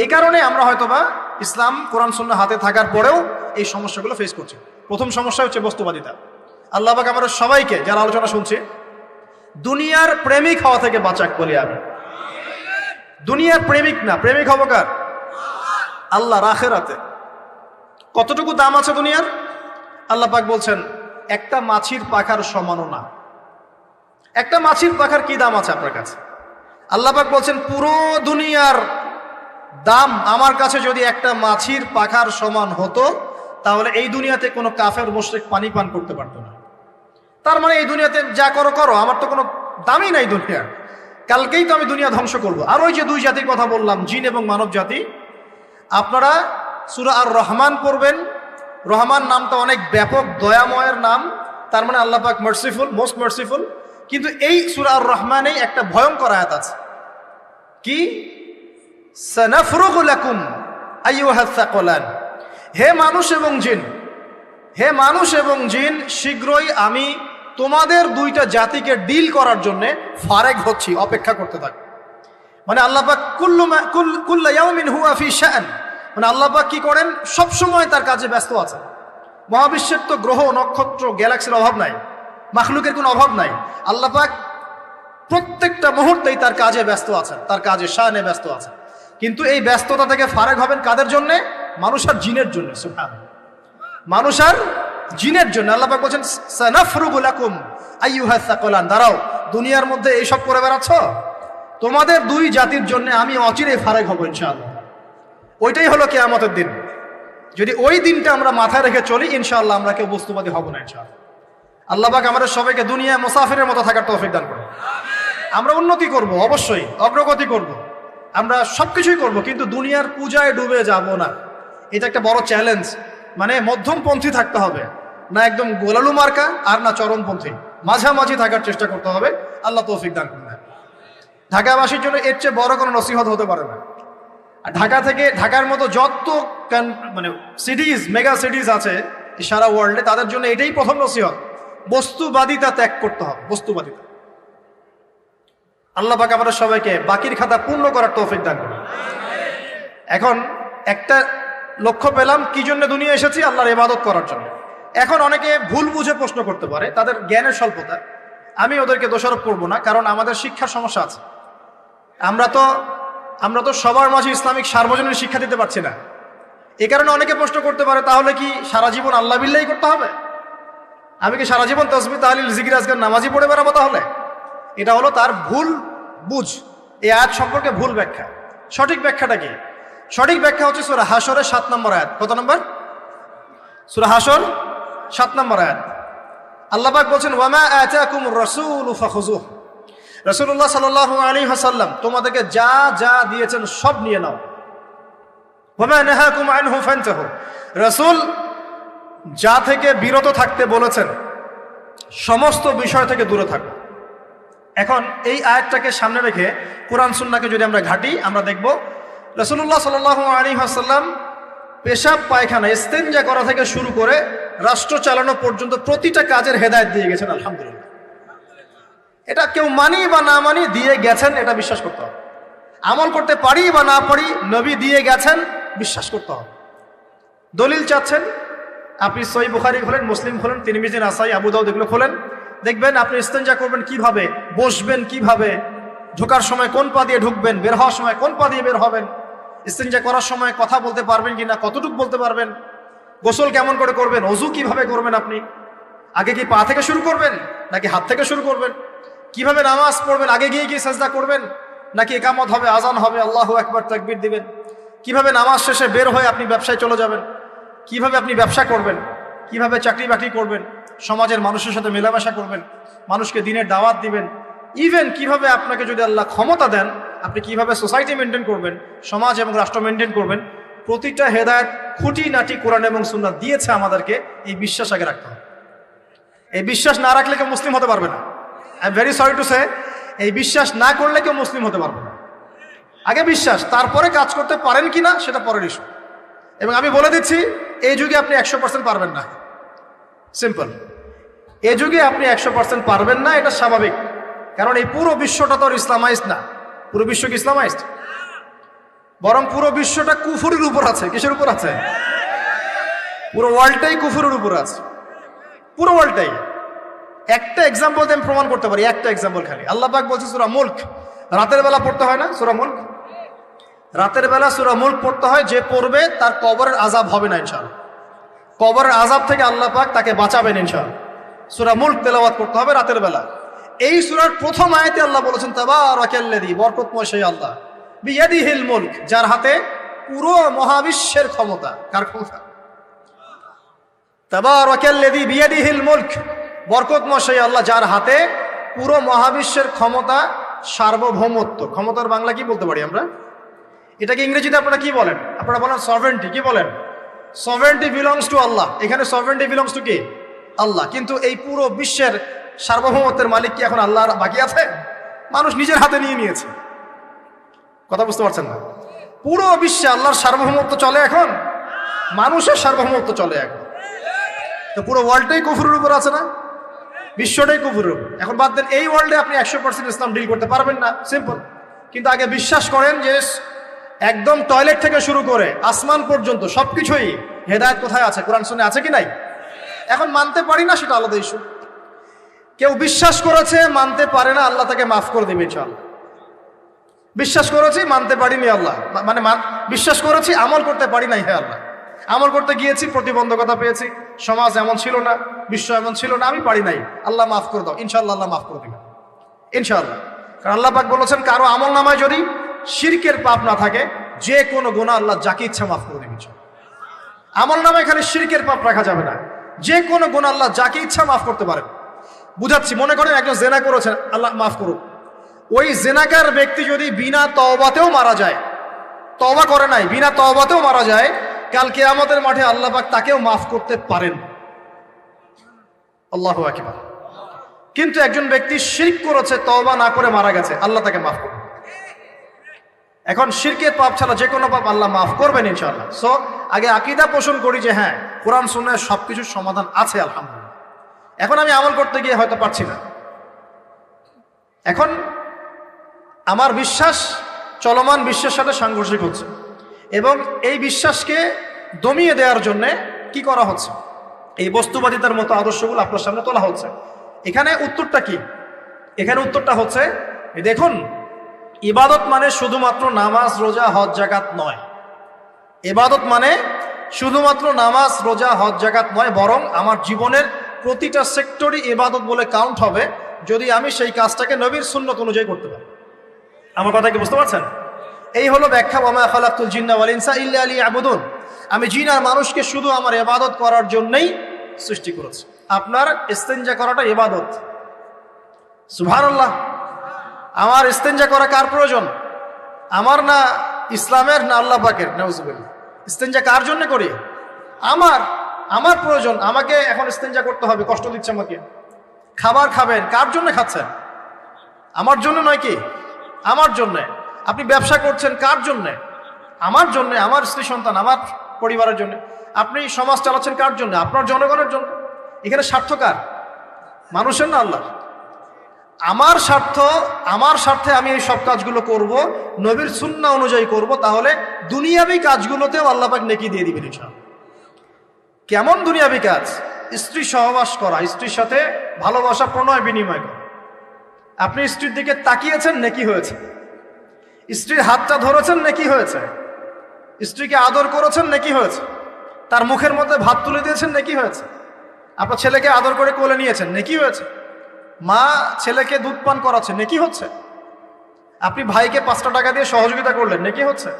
Speaker 1: এই কারণে আমরা হয়তোবা ইসলাম কোরআন সুন্নাহ হাতে থাকার পরেও এই সমস্যাগুলো ফেস করছি। প্রথম সমস্যা হচ্ছে বস্তুবাদিতা। আল্লাহ পাক আমরা সবাইকে, যারা আলোচনা শুনছে, দুনিয়ার প্রেমিক হওয়া থেকে বাঁচাক বলি আমি। দুনিয়ার প্রেমিক না, প্রেমিক হবো কার? আল্লাহর আখিরাতে। কতটুকু দাম আছে দুনিয়ার? আল্লাহ পাক বলছেন একটা মাছির পাখার সমানও না। একটা মাছির পাখার কি দাম আছে আপনার কাছে? আল্লাহ পাক বলছেন পুরো দুনিয়ার দাম আমার কাছে যদি একটা মাছির পাখার সমান হতো, তাহলে এই দুনিয়াতে কোনো কাফের মুশরিক পানি পান করতে পারতো না। তার মানে এই দুনিয়াতে যা করো করো, আমার তো কোনো দামই নাই দুনিয়ার। কালকেই তো আমি দুনিয়া ধ্বংস করব। আর ওই যে দুই জাতির কথা বললাম, জিন এবং মানব জাতি, আপনারা সূরা আর রহমান পড়বেন। রহমান নামটা অনেক ব্যাপক, দয়াময়ের নাম, তার মানে আল্লাহ পাক মার্সিফুল, মোস্ট মার্সিফুল। কিন্তু এই সূরা আর রহমানেই একটা ভয়ঙ্কর আয়াত আছে, কি? সানাফরুগু লাকুম আইয়ুহাস সাকলান। হে মানুষ এবং জিন, হে মানুষ এবং জিন, শীঘ্রই আমি তোমাদের দুইটা জাতিকে ডিল করার জন্য ফারেক হচ্ছি, অপেক্ষা করতে থাক। মানে আল্লাহ পাক কুল্লু ইয়াউমিন হুয়া ফি শাআন, মানে আল্লাহ পাক কি করেন? সব সময় তার কাজে ব্যস্ত আছেন। মহাবিশ্বের তো গ্রহ নক্ষত্র গ্যালাক্সির অভাব নাই, মাখলুকের কোনো অভাব নাই। আল্লাহ পাক প্রত্যেকটা মুহূর্তেই তার কাজে ব্যস্ত আছেন, তার কাজে শানে ব্যস্ত আছেন। কিন্তু এই ব্যস্ততা থেকে ফারেক হবেন কাদের জন্য? মানুষ আর জিনের জন্য। সুবহানাল্লাহ, মানুষ আর জিনের জন্য। আল্লাহ পাক বলেন সানাফরুগু লাকুম আইয়ুহাস সাকলান। দাঁড়াও, দুনিয়ার মধ্যে এইসব করে বেড়াচ্ছ, তোমাদের দুই জাতির জন্য আমি অচিরেই ফারেক হব ইনশাআল্লাহ। ওইটাই হলো কিয়ামতের দিন। যদি ওই দিনটা আমরা মাথায় রেখে চলি, ইনশাআল্লাহ আমরা কেউ বস্তুবাদী হব না ইনশাআল্লাহ। আল্লাহ পাক আমাদের সবাইকে দুনিয়া মুসাফিরের মতো থাকার তৌফিক দান করুন। আমরা উন্নতি করব, অবশ্যই অগ্রগতি করব, আমরা সবকিছুই করব, কিন্তু দুনিয়ার পূজায় ডুবে যাব না। এটা একটা বড় চ্যালেঞ্জ। মানে মধ্যমপন্থী থাকতে হবে, না একদম গোলালু মার্কা আর না চরমপন্থী, মাঝামাঝি থাকার চেষ্টা করতে হবে। আল্লাহ তৌফিক দান করুন। ঢাকাবাসীর জন্য এর চেয়ে বড় কোনো নসিহত হতে পারে না। আর ঢাকার মতো যত মানে সিটিজ, মেগা সিটিজ আছে সারা ওয়ার্ল্ডে, তাদের জন্য এটাই প্রথম নসিহত, বস্তুবাদিতা ত্যাগ করতে হবে। বস্তুবাদিতা। আল্লাহ পাক আমাদের সবাইকে বাকির খাতা পূর্ণ করার তৌফিক দান করুন। এখন একটা লক্ষ্য পেলাম, কি জন্য দুনিয়া এসেছি? আল্লাহর ইবাদত করার জন্য। এখন অনেকে ভুল বুঝে প্রশ্ন করতে পারে, তাদের জ্ঞানের স্বল্পতা। আমি ওদেরকে দোষারোপ করব না, কারণ আমাদের শিক্ষার সমস্যা আছে। আমরা তো সবার মাঝে ইসলামিক সার্বজনীন শিক্ষা দিতে পারছি না। এ কারণে অনেকে প্রশ্ন করতে পারে, তাহলে কি সারা জীবন আল্লাহ বিল্লাহি করতে হবে? আমি কি সারা জীবন তাসবিহ তাহলিল জিকির আজকার নামাজি পড়ে বেড়াবো? তাহলে এটা হলো তার ভুল বুঝ। এই আয়াত সম্পর্কে ভুল ব্যাখ্যা। সঠিক ব্যাখ্যাটা কি? সঠিক ব্যাখ্যা হচ্ছে সূরা হাশরের 7 নম্বর আয়াত। কত নম্বর? সূরা হাশর 7 নম্বর আয়াত। আল্লাহ পাক বলেন, ওয়ামা আতাকুমুর রাসূলু ফাখুযুহু। রাসূলুল্লাহ সাল্লাল্লাহু আলাইহি ওয়াসাল্লাম তোমাদেরকে যা যা দিয়েছেন সব নিয়ে নাও। ওয়ামা নাহাকুম আনহু ফান্তাহু। রাসূল যা থেকে বিরত থাকতে বলেছেন সমস্ত বিষয় থেকে দূরে থাকো। এখন এই আয়াতটাকে সামনে রেখে কোরআন সুন্নাহকে যদি আমরা ঘাঁটি, আমরা দেখব রাসূলুল্লাহ সাল্লাল্লাহু আলাইহি ওয়াসাল্লাম পেশাব পায়খানা ইস্তেঞ্জা করা থেকে শুরু করে রাষ্ট্র চালানো পর্যন্ত প্রতিটা কাজের হেদায়েত দিয়ে গেছেন। আলহামদুলিল্লাহ। এটা কেউ মানি বা না মানি, দিয়ে গেছেন, এটা বিশ্বাস করতে হবে। আমল করতে পারি বা না পারি, নবী দিয়ে গেছেন, বিশ্বাস করতে হবে। দলিল চাচ্ছেন, আপনি সহিহ বুখারী খোলেন, মুসলিম খোলেন, তিরমিজি, নাসাই, আবু দাউদ এগুলো খোলেন, দেখবেন আপনি ইস্তেঞ্জা করবেন কিভাবে, বসবেন কিভাবে, ঢোকার সময় কোন পা দিয়ে ঢুকবেন, বের হওয়ার সময় কোন পা দিয়ে বের হবেন, ইস্তেঞ্জা করার সময় কথা বলতে পারবেন কিনা, কতটুকু বলতে পারবেন, গোসল কেমন করে করবেন, ওযু কিভাবে করবেন আপনি, আগে কি পা থেকে শুরু করবেন নাকি হাত থেকে শুরু করবেন? কিভাবে নামাজ পড়বেন? আগে গিয়ে কি সাজদা করবেন নাকি একামত হবে, আজান হবে, আল্লাহু আকবার তাকবীর দিবেন? কিভাবে নামাজ শেষে বের হয়ে আপনি ব্যবসায় চলে যাবেন? কিভাবে আপনি ব্যবসা করবেন? কিভাবে চাকরি বাকরি করবেন? সমাজের মানুষের সাথে মেলামেশা করবেন, মানুষকে দিনের দাওয়াত দিবেন? ইভেন কিভাবে আপনাকে যদি আল্লাহ ক্ষমতা দেন, আপনি কিভাবে সোসাইটি মেনটেন করবেন, সমাজ এবং রাষ্ট্র মেনটেন করবেন, প্রতিটা হেদায়েত খুঁটিনাটি কোরআন এবং সুন্নাহ দিয়েছে আমাদেরকে। এই বিশ্বাস আগে রাখতে হবে। এই বিশ্বাস না রাখলে কেউ মুসলিম হতে পারবে না। I am very sorry to say, এই বিশ্বাস না করলে কেউ মুসলিম হতে পারবে না। আগে বিশ্বাস, তারপরে কাজ করতে পারেন কিনা সেটা পরের ইস্যু। এবং আমি বলে দিচ্ছি, এই যুগে আপনি 100% পারবেন না। সিম্পল, এই যুগে আপনি 100% পারবেন না, এটা স্বাভাবিক। কারণ এই পুরো বিশ্বটা তো ইসলামাইজড না। পুরো বিশ্ব কি ইসলামাইজড? বরং পুরো বিশ্বটা কুফরের উপর আছে। কিসের উপর আছে? পুরো ওয়ার্ল্ডটাই কুফরের উপর আছে, পুরো ওয়ার্ল্ডটাই। একটা এক্সাম্পল দিয়ে আমি প্রমাণ করতে পারি, একটা এক্সাম্পল খালি। আল্লাহ পাক বলছে সূরা মুলক, রাতের বেলা পড়তে হয় না সূরা মুলক? রাতের বেলা সূরা মুলক পড়তে হয়। যে পড়বে তার কবরের আযাব হবে না ইনশাআল্লাহ। কবরের আযাব থেকে আল্লাহ পাক তাকে বাঁচাবেন ইনশাআল্লাহ। সূরা মুলক তেলাওয়াত করতে হবে রাতের বেলা। এই সূরার প্রথম আয়াতে আল্লাহ বলেছেন তাবারাকাল্লাযী, বরকতময় সেই আল্লাহ, বিয়াদিহিল মুলক, যার হাতে পুরো মহাবিশ্বের ক্ষমতা। কার ক্ষমতা? তাবারাকাল্লাযী বিয়াদিহিল মুলক, বরকতময় সেই আল্লাহ যার হাতে পুরো মহাবিশ্বের ক্ষমতা, সার্বভৌমত্ব। ক্ষমতার বাংলা কি বলতে পারি আমরা? এটাকে ইংরেজিতে আপনারা কি বলেন? আপনারা বলেন সভারেন্টি। কি বলেন? সভারেন্টি বিলংস টু আল্লাহ। এখানে সভারেন্টি বিলংস টু কি? আল্লাহ। কিন্তু এই পুরো বিশ্বের সার্বভৌমত্বের মালিক কি এখন আল্লাহ বাকি আছে? মানুষ নিজের হাতে নিয়ে নিয়েছে। কথা বুঝতে পারছেন না? পুরো বিশ্বে আল্লাহর সার্বভৌমত্ব চলে এখন, মানুষের সার্বভৌমত্ব চলে এখন। তো পুরো ওয়ার্ল্ডটাই কুফরের উপর আছে না? বিশ্বটাই কুফরের উপর। এখন বাদ দেন, এই ওয়ার্ল্ডে আপনি 100% ইসলাম ডিল করতে পারবেন না, সিম্পল। কিন্তু আগে বিশ্বাস করেন যে একদম টয়লেট থেকে শুরু করে আসমান পর্যন্ত সবকিছুই হেদায়েত কোথায় আছে? কোরআন সুন্নাহ আছে কি নাই? এখন মানতে পারি না, সেটা আলাদা ইস্যু। কেউ বিশ্বাস করেছে, মানতে পারে না, আল্লাহ তাকে মাফ করে দেবে ইনশাআল্লাহ। বিশ্বাস করেছি, মানতে পারিনি, আল্লাহ মানে বিশ্বাস করেছি, আমল করতে পারি নাই, হে আল্লাহ আমল করতে গিয়েছি, প্রতিবন্ধকতা পেয়েছি, সমাজ এমন ছিল না, বিশ্ব এমন ছিল না, আমি পারি নাই, আল্লাহ মাফ করে দাও। ইনশাআল্লাহ আল্লাহ মাফ করে দেবেন ইনশাআল্লাহ। কারণ আল্লাহ পাক বলেছেন, কারো আমল নামায় যদি শিরকের পাপ না থাকে, যে কোনো গুনাহ আল্লাহ যাকে ইচ্ছা মাফ করে দেবেন। আমল নামায় খালি শিরকের পাপ রাখা যাবে না, যে কোনো গুনাহ আল্লাহ যাকে ইচ্ছা মাফ করতে পারেন। বুঝাচ্ছি, মনে করেন একজন জেনা করেছেন, আল্লাহ মাফ করুন। ওই জেনাকার ব্যক্তি যদি বিনা তওবাতেও মারা যায়, তওবা করে নাই, বিনা তওবাতেও মারা যায়, কাল কিয়ামতের মাঠে আল্লাহ পাক তাকেও মাফ করতে পারেন। আল্লাহু আকবার। কিন্তু একজন ব্যক্তি শিরক করেছে, তওবা না করে মারা গেছে, আল্লাহ তাকে মাফ করবেন। এখন শিরকের পাপ ছাড়া যে কোনো পাপ আল্লাহ মাফ করবেন ইনশাআল্লাহ। সো আগে আকীদা পোষণ করি যে হ্যাঁ, কোরআন সুন্নাহয় সবকিছুর সমাধান আছে আলহামদুলিল্লাহ। এখন আমি আমল করতে গিয়ে হয়তো পারছি না। এখন আমার বিশ্বাস চলমান বিশ্বের সাথে সাংঘর্ষিক হচ্ছে, এবং এই বিশ্বাসকে দমিয়ে দেওয়ার জন্যে কি করা হচ্ছে? এই বস্তুবাদিতার মতো আদর্শগুলো আপনার সামনে তোলা হচ্ছে। এখানে উত্তরটা কি? এখানে উত্তরটা হচ্ছে, দেখুন, ইবাদত মানে শুধুমাত্র নামাজ, রোজা, হজ, যাকাত নয়। ইবাদত মানে শুধুমাত্র নামাজ, রোজা, হজ, যাকাত নয়, বরং আমার জীবনের প্রতিটা সেক্টরই ইবাদত বলে কাউন্ট হবে যদি আমি সেই কাজটাকে নবীর সুন্নত অনুযায়ী করতে পারি। আমার কথা কি বুঝতে পারছেন? এই হলো ব্যাখ্যা, ওয়া মা খালাকতুল জিন্না ওয়াল ইনসা ইল্লা লিয়াবুদুন। আমি জিন আর মানুষকে শুধু আমার ইবাদত করার জন্যই সৃষ্টি করেছি। আপনার ইস্তেঞ্জা করাটা ইবাদত। সুবহানাল্লাহ। আমার ইস্তেঞ্জা করা কার প্রয়োজন? আমার না ইসলামের, না আল্লাহ পাকের? নাউজুবিল্লাহ। ইস্তেঞ্জা কার জন্য করি? আমার প্রয়োজন। আমাকে এখন ইস্তেঞ্জা করতে হবে, কষ্ট দিচ্ছে আমাকে। খাবার খাবেন, কার জন্য খাচ্ছেন? আমার জন্য নয় কি? আমার জন্য। আপনি ব্যবসা করছেন, কার জন্য? আমার জন্য, আমার স্ত্রী সন্তান, আমার পরিবারের জন্য। আপনি সমাজ চালাচ্ছেন কার জন্য? আপনার জনগণের জন্য। এখানে স্বার্থ কার? মানুষের না আল্লাহর? আমার স্বার্থে আমি এই সব কাজগুলো করব, নবীর সুন্নাহ অনুযায়ী করব, তাহলে দুনিয়াবি কাজগুলোতেও আল্লাহ পাক নেকি দিয়ে দিবেন ইনশাআল্লাহ। কেমন দুনিয়াবি কাজ? স্ত্রী সহবাস করা, স্ত্রীর সাথে ভালোবাসা, প্রণয় বিনিময় করা। আপনি স্ত্রীর দিকে তাকিয়েছেন, নেকি হয়েছে। স্ত্রীর হাতটা ধরেছেন, নেকি হয়েছে। স্ত্রীকে আদর করেছেন, নেকি হয়েছে। তার মুখের মধ্যে ভাত তুলে দিয়েছেন, নেকি হয়েছে। আপনার ছেলেকে আদর করে কোলে নিয়েছেন, নেকি হয়েছে। মা ছেলেকে দুধ পান করাচ্ছে, নেকি হচ্ছে। আপনি ভাইকে 5টা টাকা দিয়ে সহযোগিতা করলেন, নেকি হচ্ছে।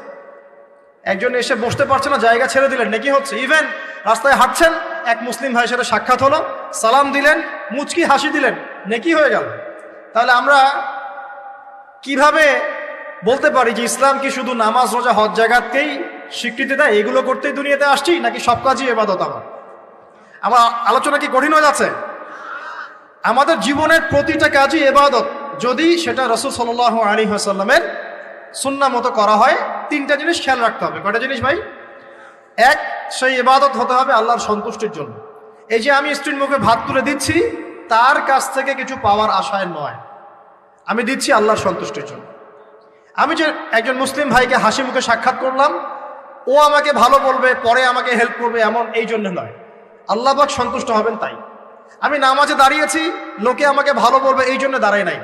Speaker 1: একজন এসে বসতে পারছে না, জায়গা ছেড়ে দিলেন, নেকি হচ্ছে। ইভেন রাস্তায় হাঁটছেন, এক মুসলিম ভাইয়ের সাথে সাক্ষাৎ হলো, সালাম দিলেন, মুচকি হাসি দিলেন, নেকি হয়ে গেল। তাহলে আমরা কিভাবে বলতে পারি যে ইসলাম কি শুধু নামাজ রোজা হজ জাকাতকেই স্বীকৃতি দেয়, এগুলো করতেই দুনিয়াতে আসছি, নাকি সব কাজই ইবাদত? আমার আলোচনা কি কঠিন হয়ে যাচ্ছে? আমাদের জীবনের প্রতিটা কাজই ইবাদত, যদি সেটা রাসূল সাল্লাল্লাহু আলাইহি ওয়াসাল্লামের সুন্নাহ মতো করা হয়। 3টা জিনিস খেয়াল রাখতে হবে। কয়টা জিনিস ভাই? এক, সেই ইবাদত হতে হবে আল্লাহর সন্তুষ্টির জন্য। এই যে আমি স্ত্রীর মুখে ভাত তুলে দিচ্ছি, তার কাছ থেকে কিছু পাওয়ার আশায় নয়, আমি দিচ্ছি আল্লাহর সন্তুষ্টির জন্য। আমি যে একজন মুসলিম ভাইকে হাসি মুখে সাক্ষাৎ করলাম, ও আমাকে ভালো বলবে, পরে আমাকে হেল্প করবে, এমন এই জন্য নয়, আল্লাহ পাক সন্তুষ্ট হবেন তাই। আমি নামাজে দাঁড়িয়েছি, লোকে আমাকে ভালো বলবে এই জন্য দাঁড়াই নাই,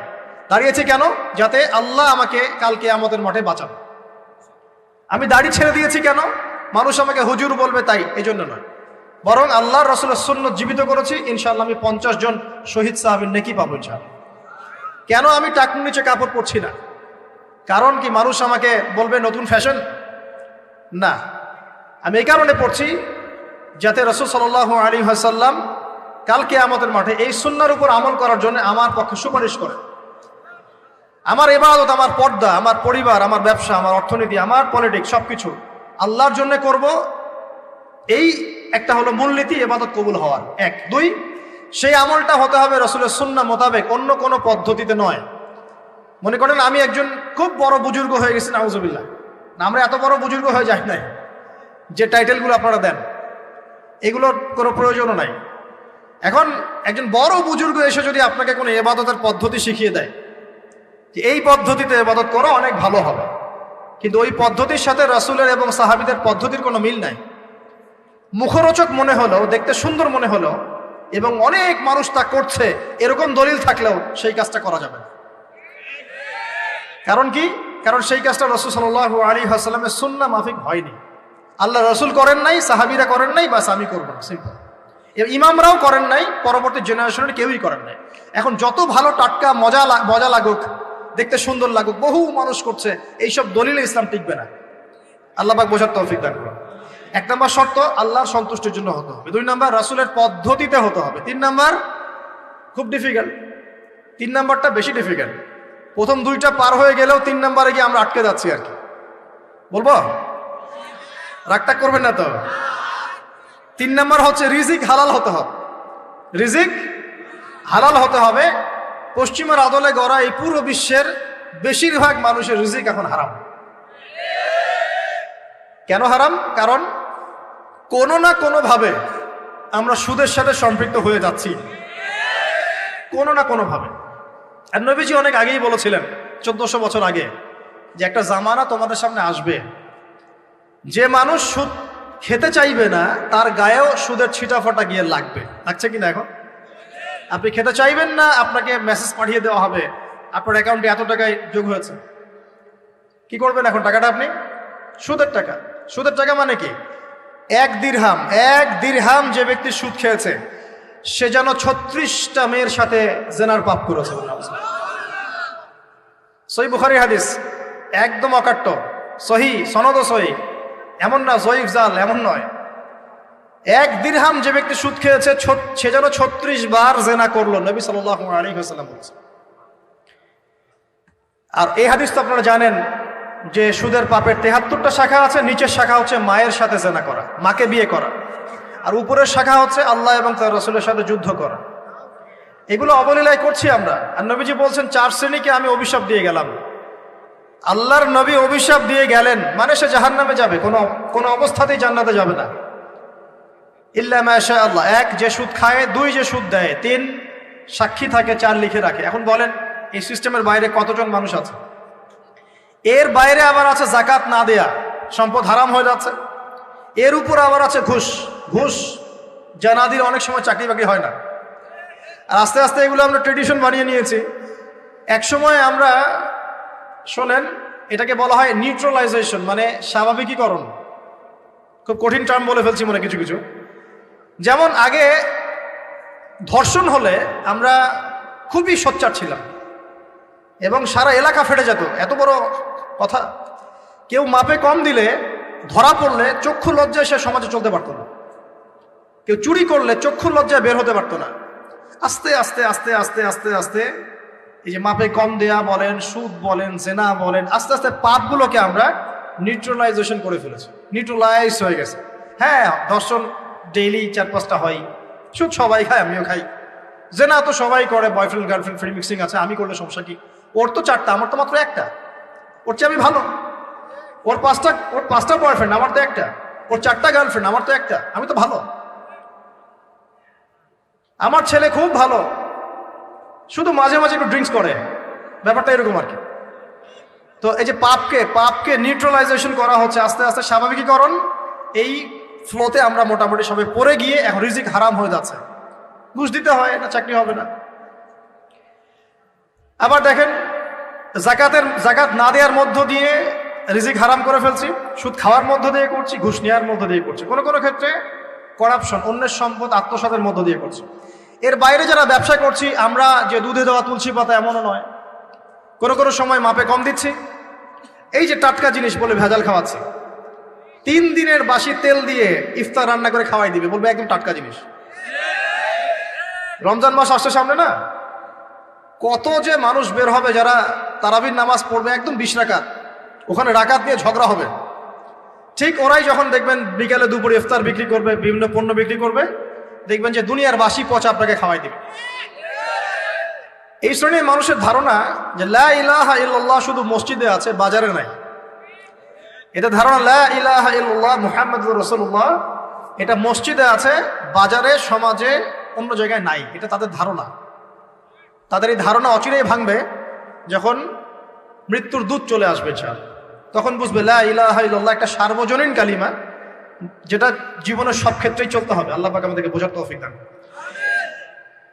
Speaker 1: দাঁড়িয়েছি কেন? যাতে আল্লাহ আমাকে কালকে কিয়ামতের মাঠে বাঁচাবে। আমি দাড়ি ছেড়ে দিয়েছি কেন? মানুষ আমাকে হুজুর বলবে তাই, এই জন্য নয়, বরং আল্লাহর রাসূলের সুন্নাত জীবিত করেছি, ইনশাআল্লাহ আমি 50 জন শহীদ সাহাবীর নেকি পাবো ইনশাআল্লাহ। কেন আমি টাকনুর নিচে কাপড় পরছি না? কারণ কি মানুষ আমাকে বলবে নতুন ফ্যাশন? না, আমি এই কারণে পড়ছি যাতে রাসূল সাল্লাল্লাহু আলাইহি ওয়াসাল্লাম কাল কিয়ামতের মাঠে এই সুন্নাহর উপর আমল করার জন্য আমার পক্ষে সুপারিশ করে। আমার ইবাদত, আমার পর্দা, আমার পরিবার, আমার ব্যবসা, আমার অর্থনীতি, আমার পলিটিক্স সবকিছু আল্লাহর জন্য করব, এই একটা হলো মূলনীতি ইবাদত কবুল হওয়ার। 1, 2, সেই আমলটা হতে হবে রাসূলের সুন্নাহ মোতাবেক, অন্য কোনো পদ্ধতিতে নয়। মনে করেন আমি একজন খুব বড় বুজুর্গ হয়ে গেছি, নাউজুবিল্লাহ, না আমরা এত বড় বুজুর্গ হয়ে যাই নাই, যে টাইটেলগুলো আপনারা দেন এগুলোর কোনো প্রয়োজনও নাই। এখন একজন বড় বুজুর্গ এসে যদি আপনাকে কোনো ইবাদতের পদ্ধতি শিখিয়ে দেয় যে এই পদ্ধতিতে ইবাদত করো, অনেক ভালো হবে, কিন্তু ওই পদ্ধতির সাথে রাসূলের এবং সাহাবীদের পদ্ধতির কোনো মিল নাই। মুখরোচক মনে হলো, দেখতে সুন্দর মনে হলো, এবং অনেক মানুষ তা করছে, এরকম দলিল থাকলেও সেই কাজটা করা যাবে না। কারণ কি? কারণ সেই কাজটা রাসূল সাল্লাল্লাহু আলাইহি ওয়াসাল্লামের সুন্নাহ মাফিক হয়নি। আল্লাহ রাসূল করেন নাই, সাহাবীরা করেন নাই, বাস আমি করব না, সিম্পল। ইমামরাও করেন নাই, পরবর্তী জেনারেশনের কেউই করেন নাই। এখন যত ভালো টাটকা মজা লাগুক, দেখতে সুন্দর লাগুক, বহু মানুষ করছে, এইসব দলিলে ইসলাম টিকবে না। আল্লাহ পাক বোঝার তৌফিক দান করুন। 1 নম্বর শর্ত আল্লাহর সন্তুষ্টির জন্য হতে হবে। 2 নম্বর রাসূলের পদ্ধতিতে হতে হবে। 3 নম্বর খুব ডিফিকাল্ট, 3 নম্বরটা বেশি ডিফিকাল্ট। প্রথম 2টা পার হয়ে গেলেও 3 নম্বরে গিয়ে আমরা আটকে যাচ্ছি আর কি। বলবো? রাগটা করবেন না তো? 3 নম্বর হচ্ছে রিজিক হালাল হতে হবে। রিজিক হালাল হতে হবে। পশ্চিমের আদলে গড়া এই পুরো বিশ্বের বেশিরভাগ মানুষের রিজিক এখন হারাম। কেন হারাম? কারণ কোনো না কোনোভাবে আমরা সুদের সাথে সম্পৃক্ত হয়ে যাচ্ছি, কোনো না কোনোভাবে। আর নবীজি অনেক আগেই বলেছিলেন, 1400 বছর আগে, যে একটা জামানা তোমাদের সামনে আসবে, যে মানুষ সুদ খেতে চাইবে না তার গায়েও সুদের ছিটাফাটা গিয়ে লাগবে। লাগছে কিনা? এখন আপনি খেতে চাইবেন না, আপনাকে মেসেজ পাঠিয়ে দেওয়া হবে আপনার অ্যাকাউন্টে এত টাকায় যোগ হয়েছে। কি করবেন এখন? টাকাটা আপনি সুদের টাকা। সুদের টাকা মানে কি? 1 দিরহাম যে ব্যক্তি সুদ খেয়েছে সে যেন 36টা মেয়ের সাথে জেনার পাপ করেছে। সহিহ বুখারী হাদিস, একদম অকাট্য, সহিহ, সনদ সহিহ, এমন না জয়ীফ জাল, এমন নয়। 1 দিরহাম যে ব্যক্তি সুদ খেয়েছে সে যেন 36 বার জেনা করলো, নবী সাল্লাল্লাহু আলাইহি ওয়াসাল্লাম বলেছেন। আর এই হাদিস তো আপনারা জানেন যে সুদের পাপের 73টা শাখা আছে। নিচের শাখা হচ্ছে মায়ের সাথে জেনা করা, মাকে বিয়ে করা, আর উপরের শাখা হচ্ছে আল্লাহ এবং তার রাসূলের সাথে যুদ্ধ করা। এগুলো অবলীলায় করছি আমরা। আর নবীজি বলছেন 4 শ্রেণীকে আমি অভিশাপ দিয়ে গেলাম। আল্লাহর নবী অভিশাপ দিয়ে গেলেন মানে সে জাহান্নামে যাবে, কোনো অবস্থাতেই জান্নাতে যাবে না। ইল্লা মাশা আল্লাহ। 1, যে সুদ খায়। 2, যে সুদ দেয়। 3, সাক্ষী থাকে। 4, লিখে রাখে। এখন বলেন এই সিস্টেমের বাইরে কতজন মানুষ আছে? এর বাইরে আবার আছে যাকাত না দেয়া, সম্পদ হারাম হয়ে যাচ্ছে। এর উপর আবার আছে ঘুষ যা না দিলে অনেক সময় চাকরি বাকরি হয় না। আর আস্তে আস্তে এগুলো আমরা ট্রেডিশন বানিয়ে নিয়েছি। এক সময় আমরা, শোনেন, এটাকে বলা হয় নিউট্রালাইজেশন, মানে স্বাভাবিকীকরণ। খুব কঠিন টার্ম বলে ফেলছি মনে কিছু। যেমন আগে ধর্ষণ হলে আমরা খুবই সোচ্চার ছিলাম এবং সারা এলাকা ফেটে যেত, এত বড় কথা। কেউ মাপে কম দিলে, ধরা পড়লে চক্ষু লজ্জায় সে সমাজে চলতে পারত না। কেউ চুরি করলে চক্ষু লজ্জায় বের হতে পারতো না। আস্তে আস্তে আস্তে আস্তে আস্তে আস্তে এই যে মাপে কম দেয়া বলেন, সুদ বলেন, জেনা বলেন, আস্তে আস্তে পাপগুলোকে আমরা নিউট্রালাইজেশন করে ফেলেছি, নিউট্রালাইজ হয়ে গেছে। হ্যাঁ, ধর্ষণ ডেইলি 4-5টা হয়, সুদ সবাই খায়, আমিও খাই, জেনা তো সবাই করে, বয়ফ্রেন্ড গার্লফ্রেন্ড ফ্রি মিক্সিং আছে, আমি করলে সমস্যা কি? ওর তো 4টা, আমার তো মাত্র একটা। ওর চেয়ে আমি ভালো। ওর 5টা বয়ফ্রেন্ড, আমার তো একটা। ওর 4টা গার্লফ্রেন্ড, আমার তো একটা। আমি তো ভালো। আমার ছেলে খুব ভালো, শুধু মাঝে মাঝে একটু ড্রিঙ্কস করে, ব্যাপারটা এরকম আর কি। তো এই যে পাপকে নিউট্রালাইজেশন করা হচ্ছে আস্তে আস্তে, স্বাভাবিকীকরণ। এই ফ্লোতে আমরা মোটামুটি সবাই পড়ে গিয়ে এখন রিজিক হারাম হয়ে যাচ্ছে। ঘুষ দিতে হয়, না চাকরি হবে না। আবার দেখেন, জাকাত না দেওয়ার মধ্য দিয়ে রিজিক হারাম করে ফেলছি, সুদ খাওয়ার মধ্য দিয়ে করছি, ঘুষ নেওয়ার মধ্য দিয়ে করছি, কোনো কোনো ক্ষেত্রে করাপশন, অন্যের সম্পদ আত্মসাতের মধ্য দিয়ে করছি। এর বাইরে যারা ব্যবসা করছি, আমরা যে দুধে দেওয়া তুলসী পাতা এমনও নয়, কোনো কোনো সময় মাপে কম দিচ্ছি। এই যে টাটকা জিনিস বলে ভেজাল খাওয়াচ্ছি, 3 দিনের বাসি তেল দিয়ে ইফতার রান্না করে খাওয়াই দিবে, বলবে একদম টাটকা জিনিস। রমজান মাস আসছে সামনে না, কত যে মানুষ বের হবে যারা তারাবির নামাজ পড়বে, একদম 20 রাকাত, ওখানে রাকাত নিয়ে ঝগড়া হবে। ঠিক ওরাই যখন দেখবেন বিকালে দুপুরে ইফতার বিক্রি করবে, বিভিন্ন পণ্য বিক্রি করবে, দেখবেন যে দুনিয়ার বাসি পচা আপনাকে খাওয়াই দিবে। এই শ্রেণীর মানুষের ধারণা যে লা ইলাহা ইল্লাল্লাহ শুধু মসজিদে আছে, বাজারে নাই। এটা ধারণা, লা ইলাহা ইল্লাল্লাহ মুহাম্মাদুর রাসূলুল্লাহ, এটা মসজিদে আছে, বাজারে, সমাজে, অন্য জায়গায় নাই। এটা তাদের ধারণা। তাদের এই ধারণা অচিরেই ভাঙবে যখন মৃত্যুর দূত চলে আসবে, তখন বুঝবে লা ইলাহা ইল্লাল্লাহ একটা সার্বজনীন কালিমা, যেটা জীবনের সব ক্ষেত্রেই চলতে হবে। আল্লাহ পাক আমাদেরকে বোঝার তৌফিক দান।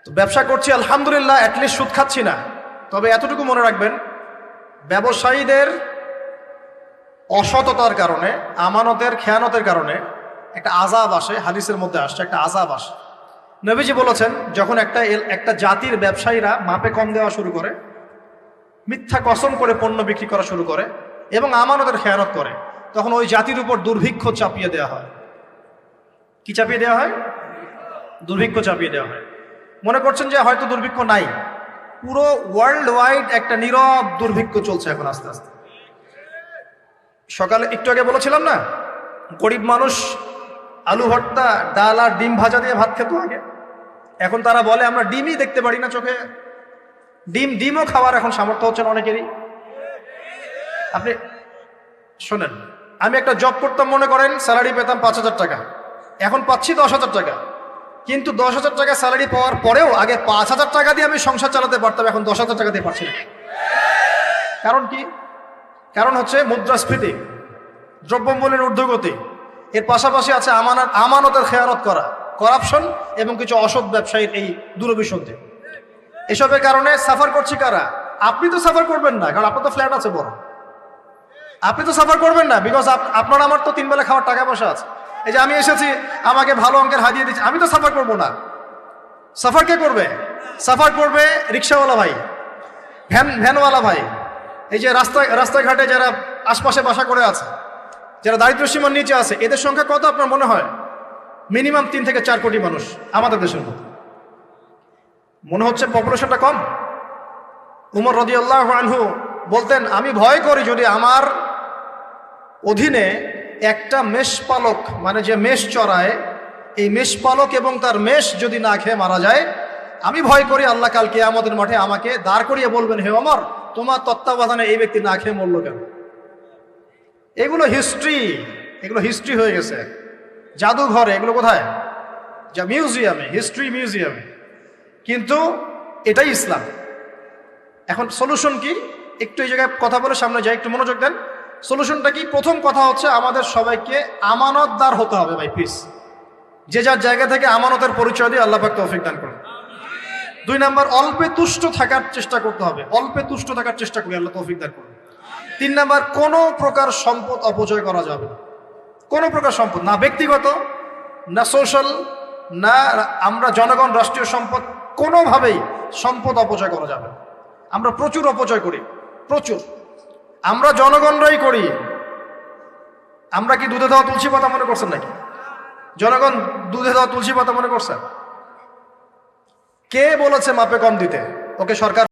Speaker 1: তো ব্যবসা করছি আলহামদুলিল্লাহ, অ্যাটলিস্ট সুদ খাচ্ছি না। তবে এতটুকু মনে রাখবেন, ব্যবসায়ীদের অসততার কারণে, আমানতের খেয়ানতের কারণে একটা আযাব আসে। হাদিসের মধ্যে আসছে একটা আযাব আসে। নবীজি বলেছেন, যখন একটা জাতির ব্যবসায়ীরা মাপে কম দেওয়া শুরু করে, মিথ্যা কসম করে পণ্য বিক্রি করা শুরু করে এবং আমানতের খেয়ানত করে, তখন ওই জাতির উপর দুর্ভিক্ষ চাপিয়ে দেওয়া হয়। কি চাপিয়ে দেওয়া হয়? দুর্ভিক্ষ চাপিয়ে দেওয়া হয়। মনে করছেন যে হয়তো দুর্ভিক্ষ নাই, পুরো ওয়ার্ল্ড ওয়াইড একটা নীরব দুর্ভিক্ষ চলছে এখন আস্তে আস্তে। সকালে একটু আগে বলেছিলাম না, গরিব মানুষ আলু ভর্তা, ডাল আর ডিম ভাজা দিয়ে ভাত খেত আগে। এখন তারা বলে আমরা ডিমই দেখতে পারি না চোখে। ডিমও খাওয়ার এখন সামর্থ্য হচ্ছে না অনেকেরই। আপনি শোনেন, আমি একটা জব করতাম, মনে করেন স্যালারি পেতাম 5,000 টাকা, এখন পাচ্ছি 10,000 টাকা। কিন্তু 10,000 টাকা স্যালারি পাওয়ার পরেও আগে 5,000 টাকা দিয়ে আমি সংসার চালাতে পারতাম, এখন 10,000 টাকা দিয়ে পারছি না। কারণ কি? কারণ হচ্ছে মুদ্রাস্ফীতি, দ্রব্যমূল্যের ঊর্ধ্বগতি, এর পাশাপাশি আছে আমানতের খেয়ানত করা, করাপশন এবং কিছু অসৎ ব্যবসায়ীর এই দুরভিসন্ধি। এসবের কারণে সাফার করছি কারা? আপনি তো সাফার করবেন না, কারণ আপনার তো ফ্ল্যাট আছে বড়। আপনি তো সাফার করবেন না, বিকজ আপনার আমার তো 3 বেলা খাওয়ার টাকা পয়সা আছে। এই যে আমি এসেছি, আমাকে ভালো অঙ্কের হাদিয়ে দিচ্ছি, আমি তো সাফার করবো না। সাফার কে করবে? সাফার করবে রিক্সাওয়ালা ভাই, ভ্যানওয়ালা ভাই, এই যে রাস্তাঘাটে যারা আশপাশে বাসা করে আছে, যারা দারিদ্র্যসীমার নিচে আছে। এদের সংখ্যা কত আপনার মনে হয়? মিনিমাম 3 থেকে 4 কোটি মানুষ আমাদের দেশের মধ্যে। মনে হচ্ছে পপুলেশনটা কম? উমর রাদিয়াল্লাহু আনহু বলতেন, আমি ভয় করি যদি আমার অধীনে একটা মেষপালক, মানে যে মেষ চড়ায়, এই মেষপালক এবং তার মেষ যদি না খেয়ে মারা যায়, আমি ভয় করি আল্লাহ কাল কিয়ামতের মাঠে আমাকে দাঁড় করিয়ে বলবেন, হে ওমর, তোমার তত্ত্বাবধানে এই ব্যক্তি না খেয়ে মরল কেন? এগুলো হিস্ট্রি হয়ে গেছে জাদুঘরে। এগুলো কোথায়? যা মিউজিয়ামে, হিস্ট্রি মিউজিয়ামে। কিন্তু এটাই ইসলাম। এখন সলিউশন কি? একটু এই জায়গায় কথা বলে সামনে যাই, একটু মনোযোগ দেন। সলিউশনটা কি? প্রথম কথা হচ্ছে আমাদের সবাইকে আমানতদার হতে হবে ভাই, প্লিজ। যে যার জায়গা থেকে আমানতের পরিচয় দিয়ে আল্লাহ পাক তৌফিক দান করুন। 2 নাম্বার, অল্পে তুষ্ট থাকার চেষ্টা করতে হবে। অল্পে তুষ্ট থাকার চেষ্টা করি, আল্লাহ তৌফিক দান করুন। 3 নাম্বার, কোনো প্রকার সম্পদ অপচয় করা যাবে না। কোনো প্রকার সম্পদ, না ব্যক্তিগত, না সোশ্যাল, না আমরা জনগণ রাষ্ট্রীয় সম্পদ, কোনোভাবেই সম্পদ অপচয় করা যাবে না। আমরা প্রচুর অপচয় করি, প্রচুর। আমরা জনগণরাই করি। আমরা কি দুধে দেওয়া তুলসী পাতা মনে করছেন নাকি? জনগণ দুধে দেওয়া তুলসী পাতা মনে করছেন? কে বলেছে মাপে কম দিতে? ওকে সরকার